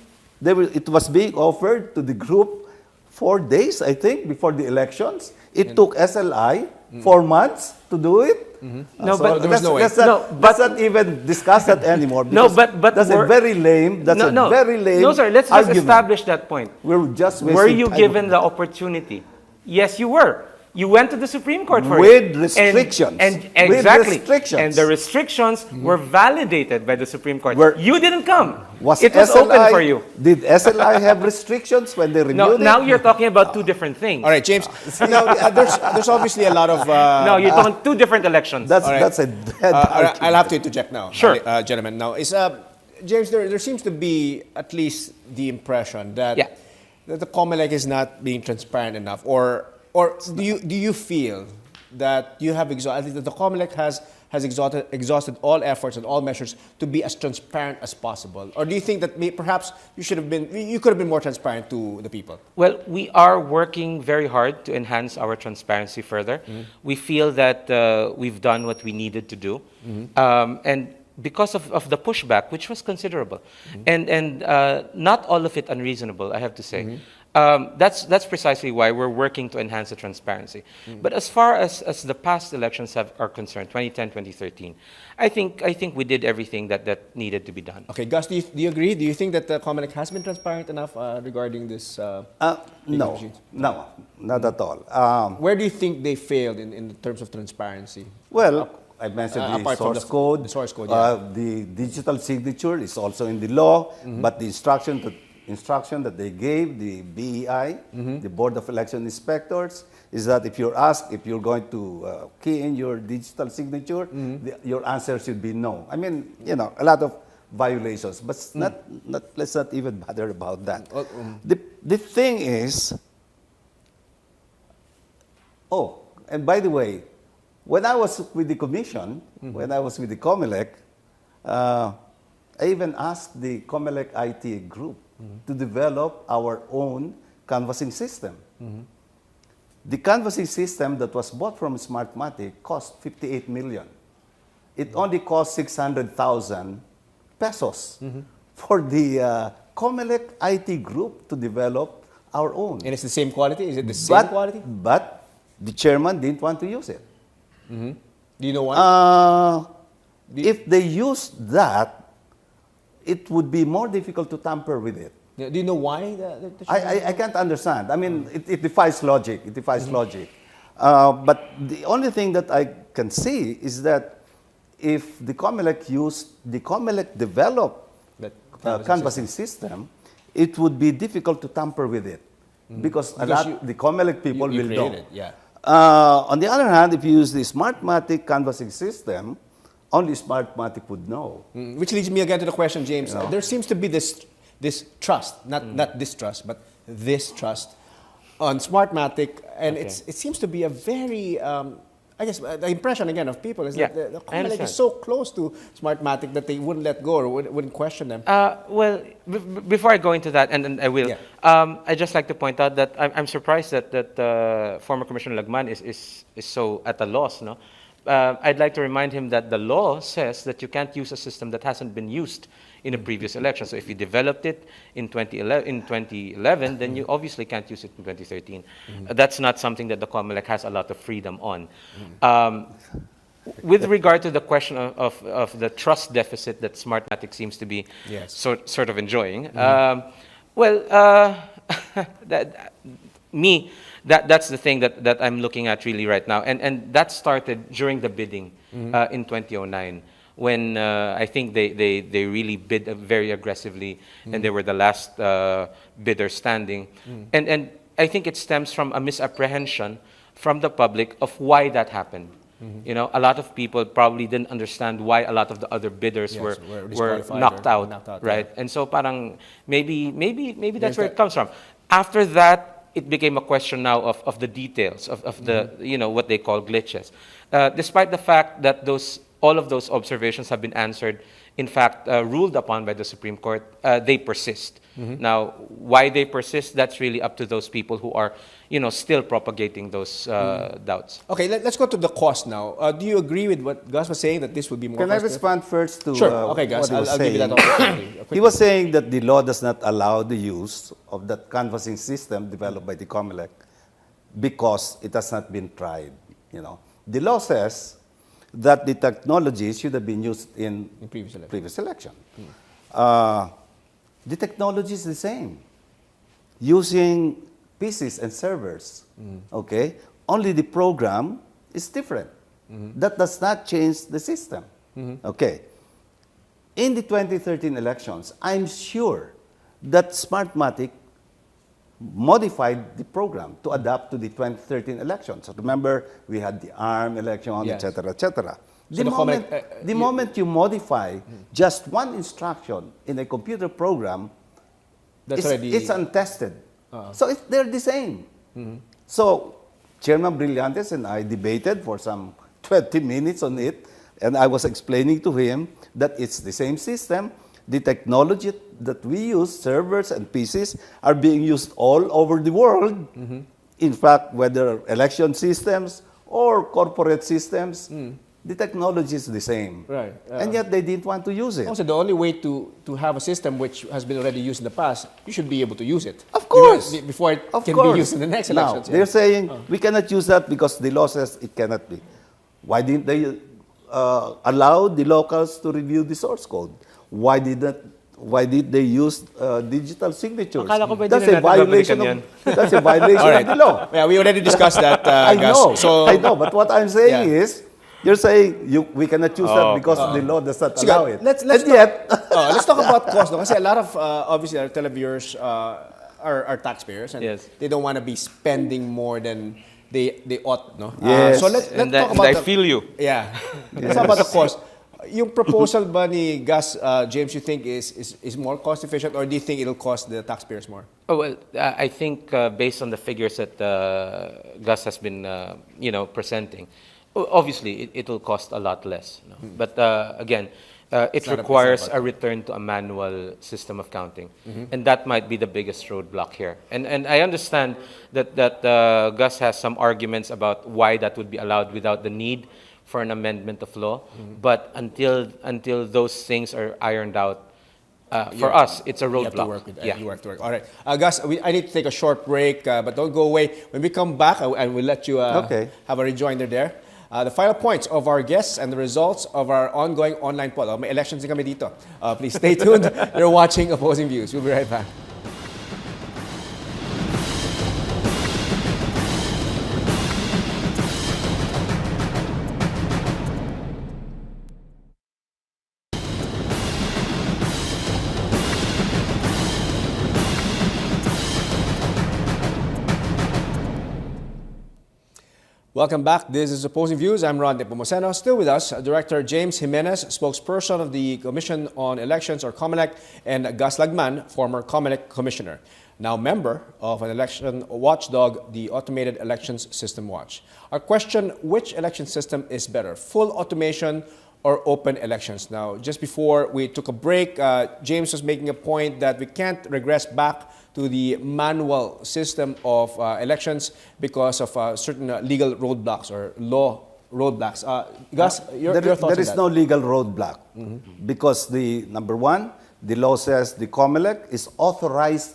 S3: it was being offered to the group 4 days, I think, before the elections. It took SLI 4 months to do it.
S2: No, but
S1: there was no way.
S3: Let's not even discuss that anymore.
S2: No,
S3: because
S2: but
S3: that's a very lame. That's a very lame.
S2: No, sir. Let's just
S3: argument.
S2: establish that point.
S3: We're just wasting
S2: Were you
S3: time
S2: given
S3: on
S2: the
S3: that.
S2: opportunity? Yes, you were. You went to the Supreme Court for
S3: With
S2: it.
S3: restrictions.
S2: And
S3: With
S2: exactly.
S3: restrictions.
S2: And the restrictions were validated by the Supreme Court.
S3: Were-
S2: You didn't come.
S3: Was
S2: It was
S3: SLI,
S2: open for you.
S3: Did SLI have restrictions when they reviewed
S2: No,
S3: it?
S2: now you're talking about two different things.
S1: All right, James. There's obviously a lot of.
S2: No, you're talking two different elections.
S3: That's
S1: All right.
S3: that's a dead argument.
S1: I'll have to interject now,
S2: Sure.
S1: gentlemen. Now, James, there seems to be at least the impression that the COMELEC is not being transparent enough, or do you feel that you have exhausted, that the COMELEC has exhausted all efforts and all measures to be as transparent as possible, or do you think that perhaps you could have been more transparent to the people?
S2: Well, we are working very hard to enhance our transparency further. We feel that we've done what we needed to do. And because of the pushback, which was considerable, and not all of it unreasonable, I have to say. That's precisely why we're working to enhance the transparency. But as far as the past elections are concerned, 2010, 2013, I think we did everything that needed to be done.
S1: Okay, Gus, do you agree? Do you think that the COMELEC has been transparent enough regarding this?
S3: No, not at all.
S1: Where do you think they failed in terms of transparency?
S3: Well, I mentioned the
S1: apart from
S3: source code.
S1: the source code, yeah.
S3: The digital signature is also in the law, but the instruction that they gave, the BEI, the Board of Election Inspectors, is that if you're asked if you're going to key in your digital signature, your answer should be no. I mean, you know, a lot of violations, but let's not even bother about that. The thing is, oh, and by the way, when I was with the commission, when I was with the COMELEC, I even asked the COMELEC IT group to develop our own canvassing system. The canvassing system that was bought from Smartmatic cost 58 million. It only cost 600,000 pesos for the COMELEC IT group to develop our own.
S1: And it's the same quality? Is it the same quality?
S3: But the chairman didn't want to use it.
S1: Do you know why?
S3: If they used that, it would be more difficult to tamper with it.
S1: Do you know why?
S3: I can't understand. I mean, it defies logic. It defies logic. But the only thing that I can see is that if the COMELEC developed canvassing system, it would be difficult to tamper with it because the COMELEC people will know.
S1: It, yeah.
S3: On the other hand, if you use the Smartmatic canvassing system, only Smartmatic would know.
S1: Which leads me again to the question, James. There seems to be this trust, not distrust, but this trust on Smartmatic, and it seems to be a very, I guess, the impression again of people is that the COMELEC is so close to Smartmatic that they wouldn't let go or wouldn't question them.
S2: Well, before I go into that, and I will, I'd just like to point out that I'm surprised that former Commissioner Lagman is so at a loss. No, I'd like to remind him that the law says that you can't use a system that hasn't been used in a previous election. So if you developed it in 2011, then you obviously can't use it in 2013. That's not something that the COMELEC has a lot of freedom on. With regard to the question of the trust deficit that Smartmatic seems to be sort of enjoying, that's the thing that I'm looking at really right now. And that started during the bidding in 2009. When I think they really bid very aggressively, and they were the last bidder standing. And I think it stems from a misapprehension from the public of why that happened. You know, a lot of people probably didn't understand why a lot of the other bidders were knocked out, right? And so parang maybe that's where it comes from. After that, it became a question now of the details of the, you know, what they call glitches. Despite the fact that all of those observations have been answered, in fact, ruled upon by the Supreme Court, they persist. Now, why they persist, that's really up to those people who are, you know, still propagating those doubts.
S1: Okay, let's go to the cost now. Do you agree with what Gus was saying, that this would be more
S3: Can I respond first to
S1: okay, Gus,
S3: what he was
S1: I'll give you
S3: saying?
S1: that opportunity.
S3: He was saying that the law does not allow the use of that canvassing system developed by the COMELEC because it has not been tried. You know, the law says that the technology should have been used in previous election. The technology is the same, using PCs and servers. Okay, only the program is different. That does not change the system. Okay, in the 2013 elections, I'm sure that Smartmatic modified the program to adapt to the 2013 elections. So remember, we had the ARM election, etc., etc. The moment you modify just one instruction in a computer program, it's untested. So they're the same. So Chairman Brillantes and I debated for some 20 minutes on it, and I was explaining to him that it's the same system. The technology that we use, servers and PCs, are being used all over the world. In fact, whether election systems or corporate systems, The technology is the same.
S1: Right.
S3: And yet they didn't want to use it.
S1: Also, the only way to have a system which has been already used in the past, you should be able to use it.
S3: Of course.
S1: Before it
S3: Of
S1: can
S3: cource.
S1: be used in the next
S3: Now,
S1: elections.
S3: they're saying we cannot use that because the law says it cannot be. Why didn't they allow the locals to review the source code? Why did they use digital signatures?
S2: Akala ko pwede
S3: That's
S2: na
S3: a
S2: natin
S3: violation
S2: babalikan
S3: of that's a violation
S1: All right.
S3: of the law.
S1: Yeah, we already discussed that,
S3: I
S1: Gus.
S3: know,
S1: So,
S3: I know, but what I'm saying
S1: Yeah.
S3: is, you're saying we cannot use that because the law does not
S1: Sige,
S3: allow it.
S1: let's
S3: And yet,
S1: let's talk about cost. No? Kasi a lot of, obviously, our televiewers are taxpayers and
S2: Yes.
S1: they don't want to be spending more than they ought. No?
S3: Yes.
S1: So let's
S2: And
S1: talk about
S2: I
S1: the,
S2: feel you.
S1: Yeah. Let's talk about the cost. Yung proposal ba ni Gus, James, you think is more cost efficient, or do you think it'll cost the taxpayers more?
S2: Oh, well, I think based on the figures that Gus has been, presenting, obviously it will cost a lot less. No? But again, it
S1: not a
S2: requires
S1: percent,
S2: a return to a manual system of counting, and that might be the biggest roadblock here. And I understand that Gus has some arguments about why that would be allowed without the need for an amendment of law, but until those things are ironed out, for us, it's a
S1: You have to
S2: roadblock.
S1: work with that.
S2: Yeah.
S1: You have to work. All right. Gus, I need to take a short break, but don't go away. When we come back, I will let you
S3: Okay.
S1: have a rejoinder there. The final points of our guests and the results of our ongoing online poll. May elections din kami dito. Please stay tuned. You're watching Opposing Views. We'll be right back. Welcome back. This is Opposing Views. I'm Ron Nepomuceno. Still with us, Director James Jimenez, spokesperson of the Commission on Elections, or COMELEC, and Gus Lagman, former COMELEC commissioner, now member of an election watchdog, the Automated Elections System Watch. Our question: which election system is better, full automation or open elections? Now, just before we took a break, James was making a point that we can't regress back to the manual system of elections because of certain legal roadblocks or law roadblocks. Gus, your thoughts on
S3: there is
S1: that?
S3: no legal roadblock because number one, the law says the COMELEC is authorized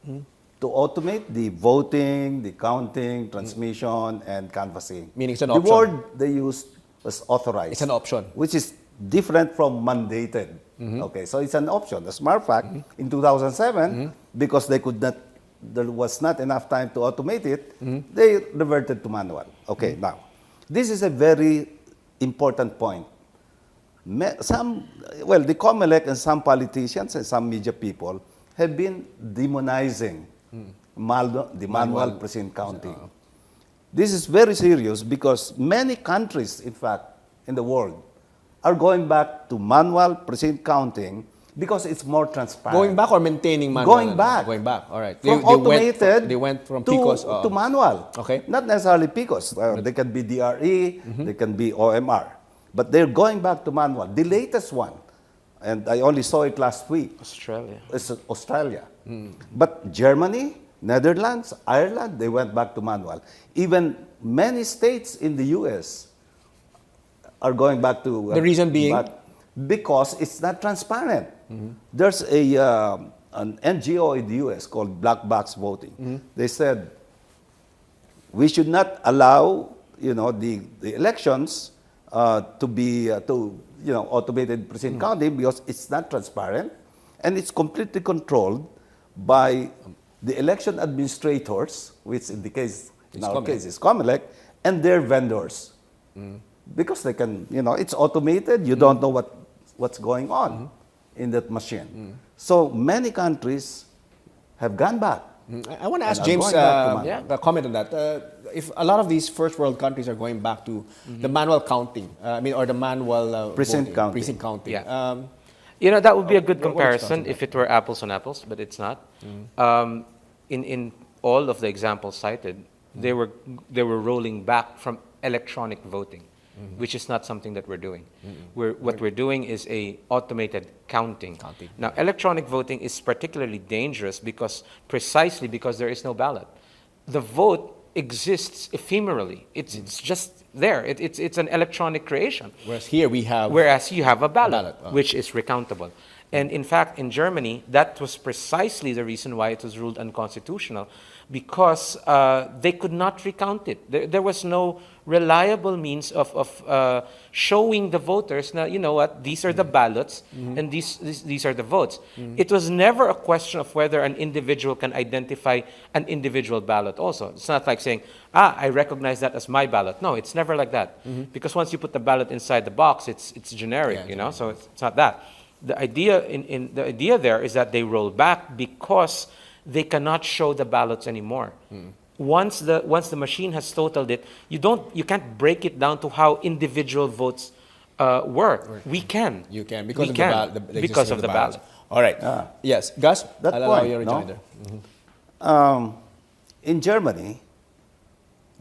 S3: to automate the voting, the counting, transmission, and canvassing.
S1: Meaning it's an
S3: the
S1: option.
S3: word they used was authorized.
S1: It's an option.
S3: Which is different from mandated. Okay, so it's an option. As a matter of fact, in 2007, because there was not enough time to automate it, they reverted to manual. Okay, now, this is a very important point. The COMELEC and some politicians and some media people have been demonizing the manual precinct counting. This is very serious because many countries, in fact, in the world, are going back to manual precinct counting because it's more transparent.
S1: Going back or maintaining manual?
S3: Going back.
S1: Going back. All right.
S3: From automated
S1: they went from
S3: to,
S1: PICOS
S3: to manual.
S1: Okay.
S3: Not necessarily PICOS. They can be DRE, they can be OMR. But they're going back to manual. The latest one, and I only saw it last week,
S2: Australia.
S3: is Australia. But Germany, Netherlands, Ireland, they went back to manual. Even many states in the U.S. are going back to...
S1: The reason being?
S3: Because it's not transparent. There's an NGO in the U.S. called Black Box Voting. They said, we should not allow, the elections to be automated precinct counting because it's not transparent and it's completely controlled by the election administrators, which in our case is COMELEC, and their vendors. Because they can, it's automated, you don't know what's going on in that machine. So many countries have gone back.
S1: I want to ask
S3: And
S1: James
S3: going back to
S1: a comment on that. If a lot of these first world countries are going back to the manual counting, or the manual
S3: Precinct counting.
S1: precinct counting.
S2: Yeah. That would be a good
S1: What are your thoughts
S2: comparison
S1: on
S2: if it were apples on apples, but it's not. In all of the examples cited, they were rolling back from electronic voting, which is not something that we're doing. What we're doing is a automated counting. Now, electronic voting is particularly dangerous precisely because there is no ballot. The vote exists ephemerally. It's just there. It's an electronic creation.
S1: Whereas here we have...
S2: Whereas you have a ballot,
S1: Ballot,
S2: which is recountable. And in fact, in Germany, that was precisely the reason why it was ruled unconstitutional, because they could not recount it. There was no reliable means of showing the voters, now, you know what, these are the ballots, and these are the votes. It was never a question of whether an individual can identify an individual ballot also. It's not like saying, I recognize that as my ballot. No, it's never like that. Because once you put the ballot inside the box, it's generic, you know, so it's not that. The idea the idea there is that they roll back because they cannot show the ballots anymore. Once the machine has totaled it, you can't break it down to how individual votes work. We can.
S1: You can because
S2: we
S1: of
S2: can,
S1: the
S2: because of the
S1: ballots.
S2: ballot.
S1: All right. Yes, Gus,
S3: That
S1: I'll allow
S3: point,
S1: you to rejoin
S3: no?
S1: there.
S3: In Germany,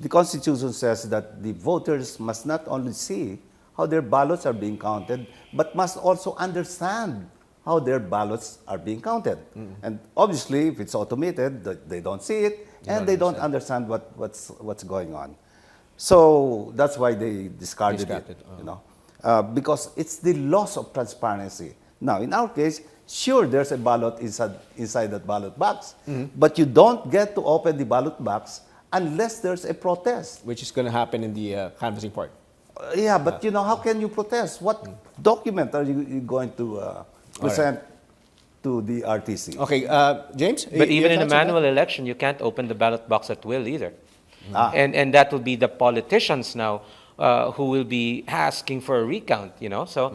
S3: the constitution says that the voters must not only see how their ballots are being counted, but must also understand how their ballots are being counted. And obviously, if it's automated, they don't see it, and they don't understand what's going on. So that's why they discarded it. You know, because it's the loss of transparency. Now, in our case, sure, there's a ballot inside that ballot box, but you don't get to open the ballot box unless there's a protest.
S1: Which is going to happen in the canvassing part.
S3: Yeah, but you know, how can you protest? What document are you going to present to the RTC?
S1: Okay, James?
S2: But
S1: you
S2: even
S1: have
S2: in a
S1: thoughts on that?
S2: manual election, you can't open the ballot box at will either. And that will be the politicians now who will be asking for a recount, you know. So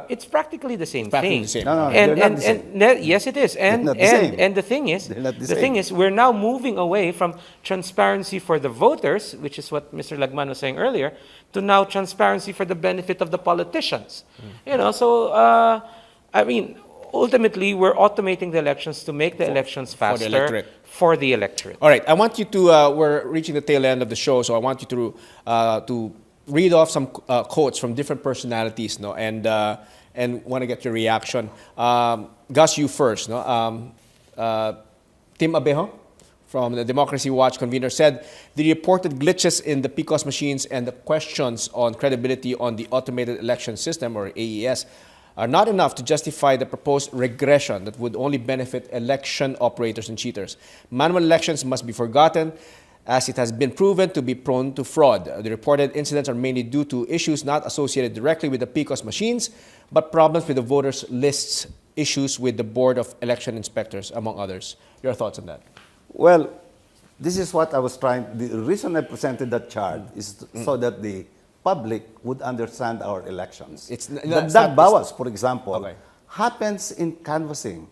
S2: it's practically the same thing.
S1: The same.
S3: No, they're not the same.
S2: Yes, it is. And
S3: not the same.
S2: and the thing is,
S3: They're not the
S2: the thing
S3: same.
S2: is, we're now moving away from transparency for the voters, which is what Mr. Lagman was saying earlier, to now transparency for the benefit of the politicians. You know, so I mean, ultimately, we're automating the elections to make the elections faster
S1: electorate.
S2: for the electorate.
S1: All right, I want you to, we're reaching the tail end of the show, so I want you to read off some quotes from different personalities, no, and want to get your reaction. Gus, you first, no. Tim Abejo from the Democracy Watch convener said the reported glitches in the PCOS machines and the questions on credibility on the automated election system, or AES, are not enough to justify the proposed regression that would only benefit election operators and cheaters. Manual elections must be forgotten, as it has been proven to be prone to fraud. The reported incidents are mainly due to issues not associated directly with the PCOS machines, but problems with the voters' lists, issues with the Board of Election Inspectors, among others. Your thoughts on that?
S3: Well, this is what I was trying. The reason I presented that chart is so that the public would understand our elections. The bawas, for example, happens in canvassing.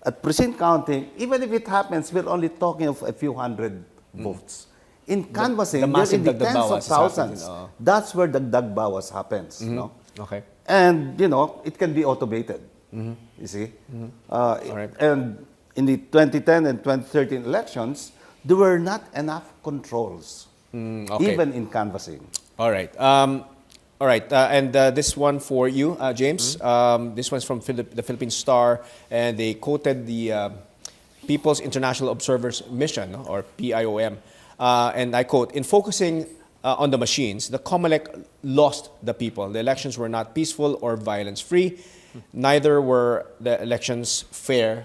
S3: At precinct counting, even if it happens, we're only talking of a few hundred votes. In canvassing, they're in the tens of thousands. That's where the bawas happens. No?
S1: Okay.
S3: And, you know, it can be automated. You see? And in the 2010 and 2013 elections, there were not enough controls, even in canvassing.
S1: All right. All right. And this one for you, James. This one's from the Philippine Star, and they quoted the People's International Observers Mission, or PIOM. And I quote, "In focusing on the machines, the COMELEC lost the people. The elections were not peaceful or violence-free. Neither were the elections fair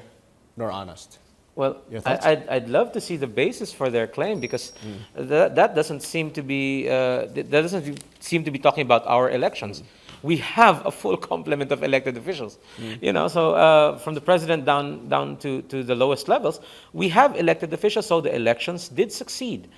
S1: nor honest."
S2: Well, I'd love to see the basis for their claim, because that doesn't seem to be talking about our elections. We have a full complement of elected officials, you know. So from the president down to the lowest levels, we have elected officials. So the elections did succeed.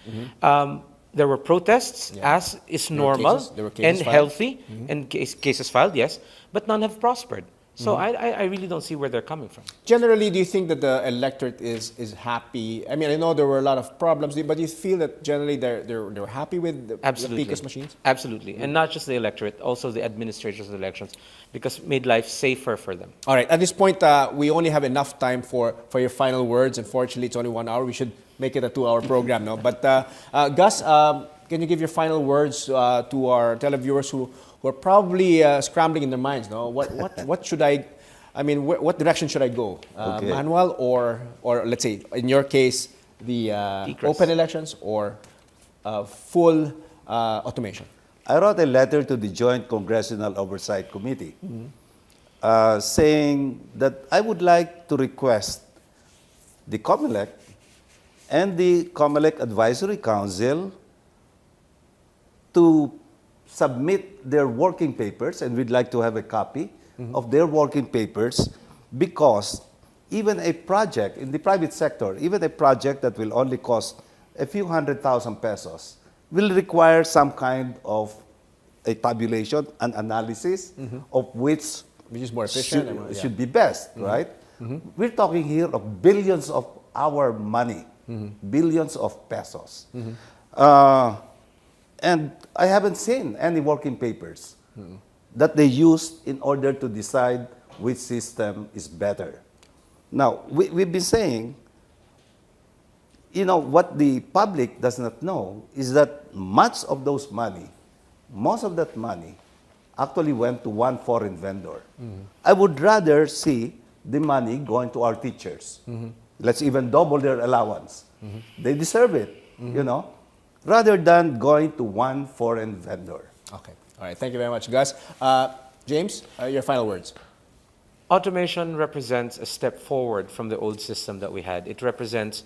S2: There were protests, as is normal,
S1: there were cases
S2: and
S1: filed.
S2: healthy, and cases filed, yes, but none have prospered. So I really don't see where they're coming from.
S1: Generally, do you think that the electorate is happy? I mean, I know there were a lot of problems, but do you feel that generally they're happy with the PCOS machines?
S2: Absolutely. And not just the electorate, also the administrators of the elections, because it made life safer for them.
S1: All right. At this point, we only have enough time for your final words. Unfortunately, it's only 1 hour. We should make it a 2-hour program, no? But Gus, can you give your final words to our televiewers who are probably scrambling in their minds, no? What should I mean, what direction should I go? Manual or let's say, in your case, the
S2: Decrease.
S1: open elections or full automation?
S3: I wrote a letter to the Joint Congressional Oversight Committee saying that I would like to request the COMELEC and the COMELEC Advisory Council to submit their working papers, and we'd like to have a copy of their working papers, because even a project in the private sector, even a project that will only cost a few 100,000 pesos, will require some kind of a tabulation and analysis of which
S1: is more efficient
S3: should be best, right? We're talking here of billions of our money, billions of pesos. And I haven't seen any working papers that they used in order to decide which system is better. Now, we've been saying, you know, what the public does not know is that much of those money, most of that money, actually went to one foreign vendor. I would rather see the money going to our teachers. Let's even double their allowance. They deserve it, you know, rather than going to one foreign vendor.
S1: Okay. All right. Thank you very much, Gus. James, your final words.
S2: Automation represents a step forward from the old system that we had. It represents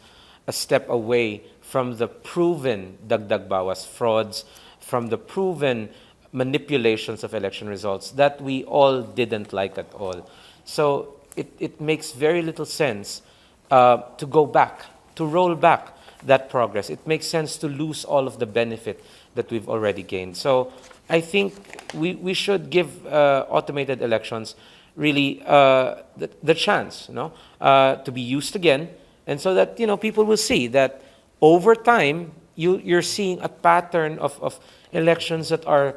S2: a step away from the proven dagdag bawas frauds, from the proven manipulations of election results that we all didn't like at all. So it makes very little sense to go back, to roll back that progress. It makes sense to lose all of the benefit that we've already gained. So I think we should give automated elections really the chance, you know, to be used again, and so that, you know, people will see that over time you're seeing a pattern of elections that are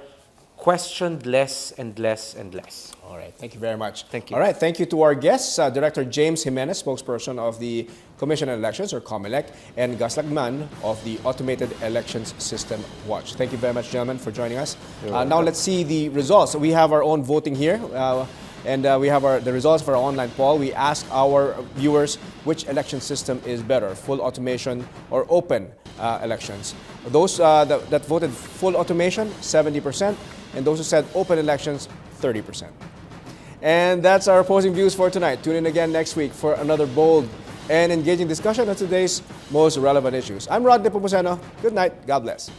S2: questioned less and less and less.
S1: All right. Thank you very much.
S2: Thank you.
S1: All right. Thank you to our guests, Director James Jimenez, spokesperson of the Commission on Elections, or COMELEC, and Gus Lagman of the Automated Elections System Watch. Thank you very much, gentlemen, for joining us. Now let's see the results. We have our own voting here, and we have the results of our online poll. We asked our viewers which election system is better, full automation or open elections. Those that voted full automation, 70%, and those who said open elections, 30%. And that's our opposing views for tonight. Tune in again next week for another bold and engaging discussion on today's most relevant issues. I'm Nepomuceno. Good night. God bless.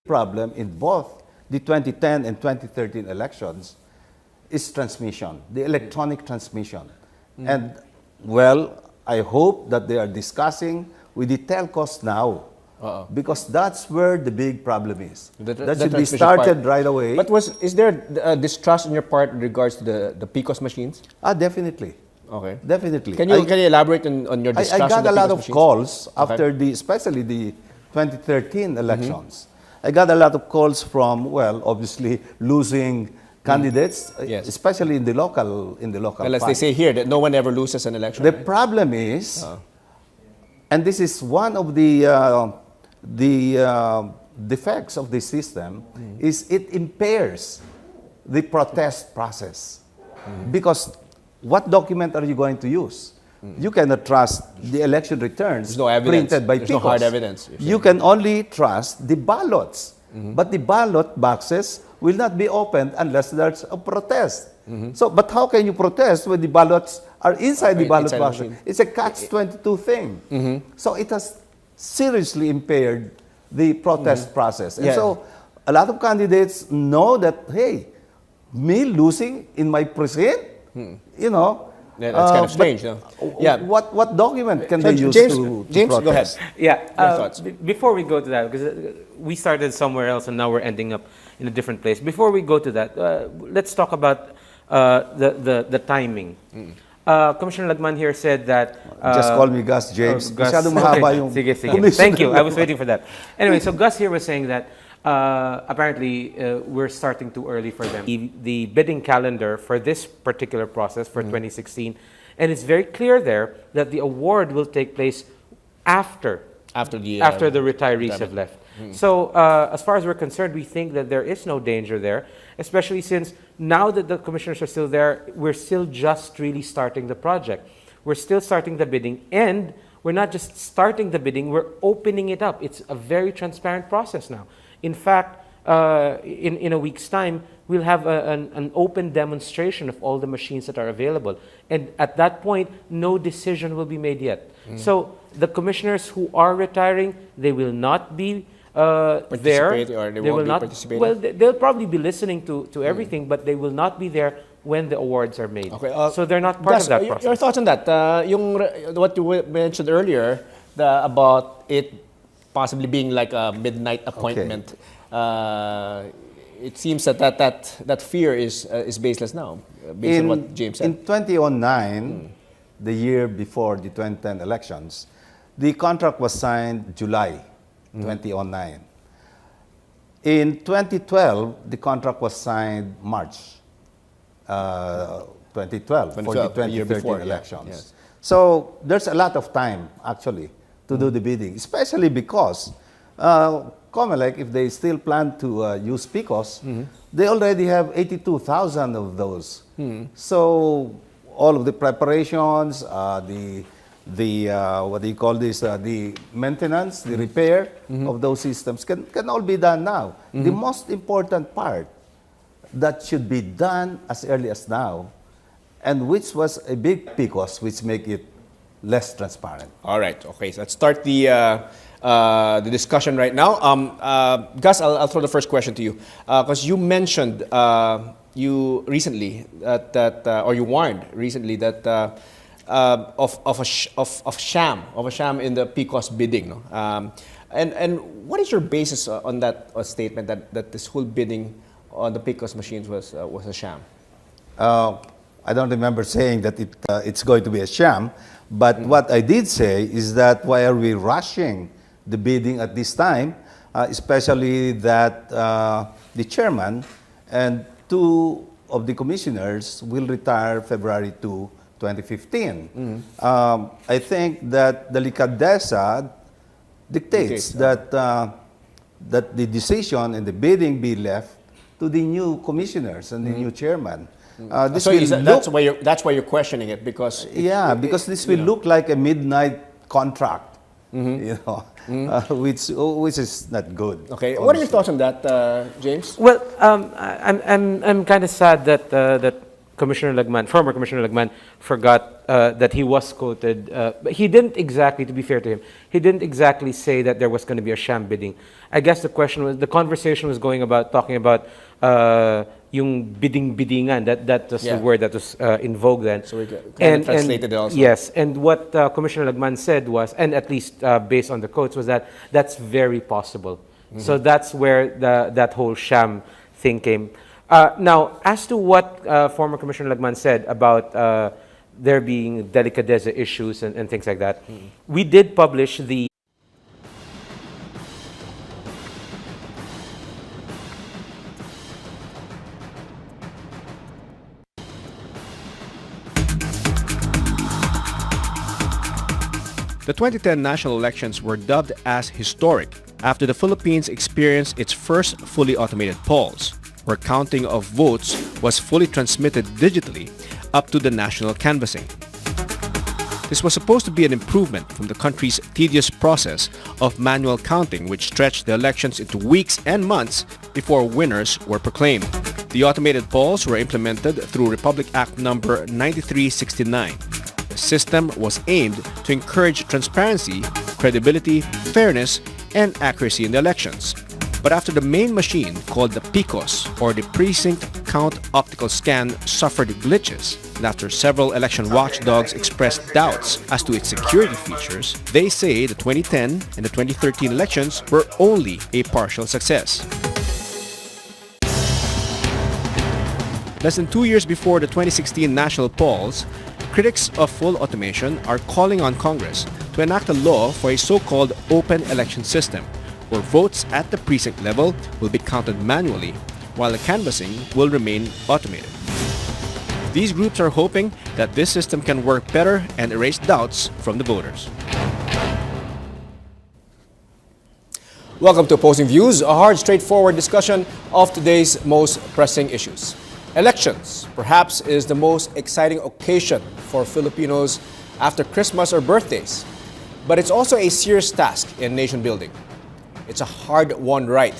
S3: Problem in both the 2010 and 2013 elections is transmission, the electronic transmission. And, well, I hope that they are discussing with the telcos now, because that's where the big problem is. That should be started right away.
S1: But is there distrust on your part in regards to the PCOS machines?
S3: Definitely.
S1: Okay.
S3: Definitely.
S1: Can you elaborate on your distrust?
S3: I got
S1: on the
S3: a lot
S1: PCOS
S3: of
S1: machines?
S3: calls after especially the 2013 elections. I got a lot of calls from, well, obviously losing candidates,
S1: Yes.
S3: especially in the local
S1: Well, as they
S3: fight.
S1: say here, that no one ever loses an election.
S3: The
S1: right?
S3: problem is, and this is one of the defects of the system, is it impairs the protest process. Because what document are you going to use? You cannot trust the election returns
S1: There's no evidence.
S3: printed by
S1: There's no
S3: PCOS.
S1: hard evidence.
S3: You can only trust the ballots. But the ballot boxes will not be opened unless there's a protest. So, but how can you protest when the ballots are inside the ballot
S1: Inside the
S3: boxes?
S1: machine.
S3: It's a catch-22 thing. So it has seriously impaired the protest process. And
S1: Yeah.
S3: so a lot of candidates know that, hey, me losing in my precinct, you know.
S1: Yeah, that's kind of
S3: but
S1: strange, no? Yeah.
S3: What document can they use
S1: James,
S3: to
S1: James, go ahead.
S3: protest?
S2: Yeah.
S1: thoughts?
S2: Before we go to that, because we started somewhere else and now we're ending up in a different place. Before we go to that, let's talk about the timing. Commissioner Lagman here said that...
S3: Just call me Gus, James.
S2: Gus.
S3: Masyadong mahaba yung
S2: Sige, sige.
S3: commissioner.
S2: Thank you. I was waiting for that. Anyway, so Gus here was saying that apparently we're starting too early for them. The bidding calendar for this particular process for 2016, and it's very clear there that the award will take place after the retirees have left. So as far as we're concerned, we think that there is no danger there, especially since now that the commissioners are still there, we're still just really starting the project. We're still starting the bidding, and we're not just starting the bidding, we're opening it up. It's a very transparent process now. In fact, in a week's time, we'll have an open demonstration of all the machines that are available. And at that point, no decision will be made yet. So the commissioners who are retiring, they will not be there.
S1: Or they won't be participating?
S2: Well, they'll probably be listening to everything, but they will not be there when the awards are made.
S1: Okay,
S2: so they're not part
S1: Gus,
S2: of that process.
S1: Your thoughts on that? What you mentioned earlier about it possibly being like a midnight appointment. It seems that fear is baseless now, based on what James said.
S3: In 2009, the year before the 2010 elections, the contract was signed July 2009. In 2012, the contract was signed March 2012 for the 2013 elections.
S1: Yes.
S3: So there's a lot of time, actually, to do the bidding, especially because COMELEC, if they still plan to use PICOS, they already have 82,000 of those. So all of the preparations, the what do you call this, the maintenance, the repair of those systems can all be done now. The most important part that should be done as early as now, and which was a big PICOS, which make it less transparent.
S1: All right. Okay. So let's start the discussion right now. Gus, I'll throw the first question to you because you mentioned you recently or you warned recently that of a sham in the PICOS bidding. No? And what is your basis on that statement that this whole bidding on the PICOS machines was a sham?
S3: I don't remember saying that it's going to be a sham, but what I did say is that why are we rushing the bidding at this time, especially that the chairman and two of the commissioners will retire February 2, 2015. I think that the delicadeza dictates that the decision and the bidding be left to the new commissioners and the new chairman.
S1: That's why you're questioning it because
S3: because this will look like a midnight contract, which is not good.
S1: Okay, what are your thoughts on that, James?
S2: Well, I'm kind of sad that Commissioner Lagman, former Commissioner Lagman, forgot that he was quoted. But he didn't exactly, to be fair to him, he didn't exactly say that there was going to be a sham bidding. I guess the conversation was talking about yung biddingan. That was the word that was in vogue then.
S1: So we kind of translated it also.
S2: Yes, and what Commissioner Lagman said was, and at least based on the quotes, was that that's very possible. So that's where that whole sham thing came. Now, as to what former Commissioner Lagman said about there being delicadeza issues and things like that, we did publish the
S1: The 2010 national elections were dubbed as historic after the Philippines experienced its first fully automated polls, where counting of votes was fully transmitted digitally up to the national canvassing. This was supposed to be an improvement from the country's tedious process of manual counting, which stretched the elections into weeks and months before winners were proclaimed. The automated polls were implemented through Republic Act No. 9369. The system was aimed to encourage transparency, credibility, fairness, and accuracy in the elections. But after the main machine, called the PICOS, or the Precinct Count Optical Scan, suffered glitches, and after several election watchdogs expressed doubts as to its security features, they say the 2010 and the 2013 elections were only a partial success. Less than 2 years before the 2016 national polls, critics of full automation are calling on Congress to enact a law for a so-called open election system, where votes at the precinct level will be counted manually, while the canvassing will remain automated. These groups are hoping that this system can work better and erase doubts from the voters.
S8: Welcome to Opposing Views, a hard, straightforward discussion of today's most pressing issues. Elections, perhaps, is the most exciting occasion for Filipinos after Christmas or birthdays. But it's also a serious task in nation building. It's a hard-won right.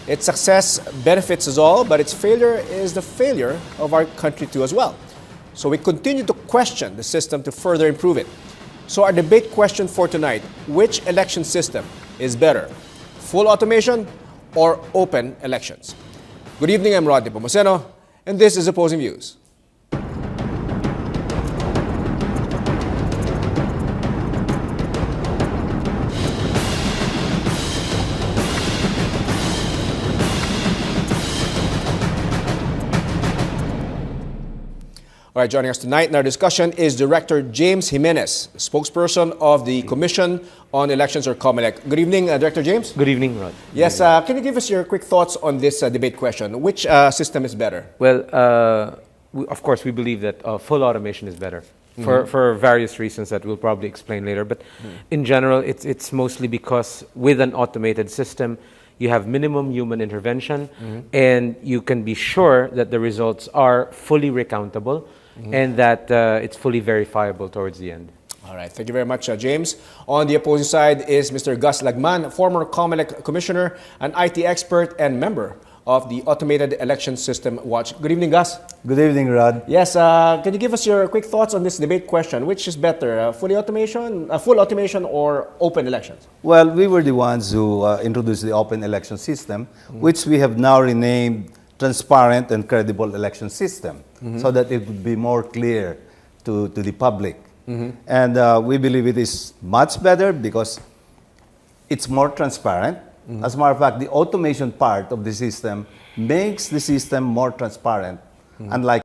S8: Its success benefits us all, but its failure is the failure of our country too as well. So we continue to question the system to further improve it. So our debate question for tonight: which election system is better? Full automation or open elections? Good evening, I'm Nepomuceno, and this is Opposing Views. All right, joining us tonight in our discussion is Director James Jimenez, spokesperson of the Commission on Elections, or COMELEC. Good evening, Director James.
S2: Good evening, Rod.
S8: Yes, can you give us your quick thoughts on this debate question? Which system is better?
S2: Well, of course, we believe that full automation is better for various reasons that we'll probably explain later. But in general, it's mostly because with an automated system, you have minimum human intervention, and you can be sure that the results are fully recountable and that it's fully verifiable towards the end.
S8: All right, thank you very much, James. On the opposing side is Mr. Gus Lagman, former COMELEC Commissioner, an IT expert, and member of the Automated Election System Watch. Good evening, Gus.
S3: Good evening, Rod.
S8: Yes, can you give us your quick thoughts on this debate question? Which is better, full automation or open elections?
S3: Well, we were the ones who introduced the open election system, which we have now renamed Transparent and Credible Election System, so that it would be more clear to the public. And we believe it is much better because it's more transparent. As a matter of fact, the automation part of the system makes the system more transparent, unlike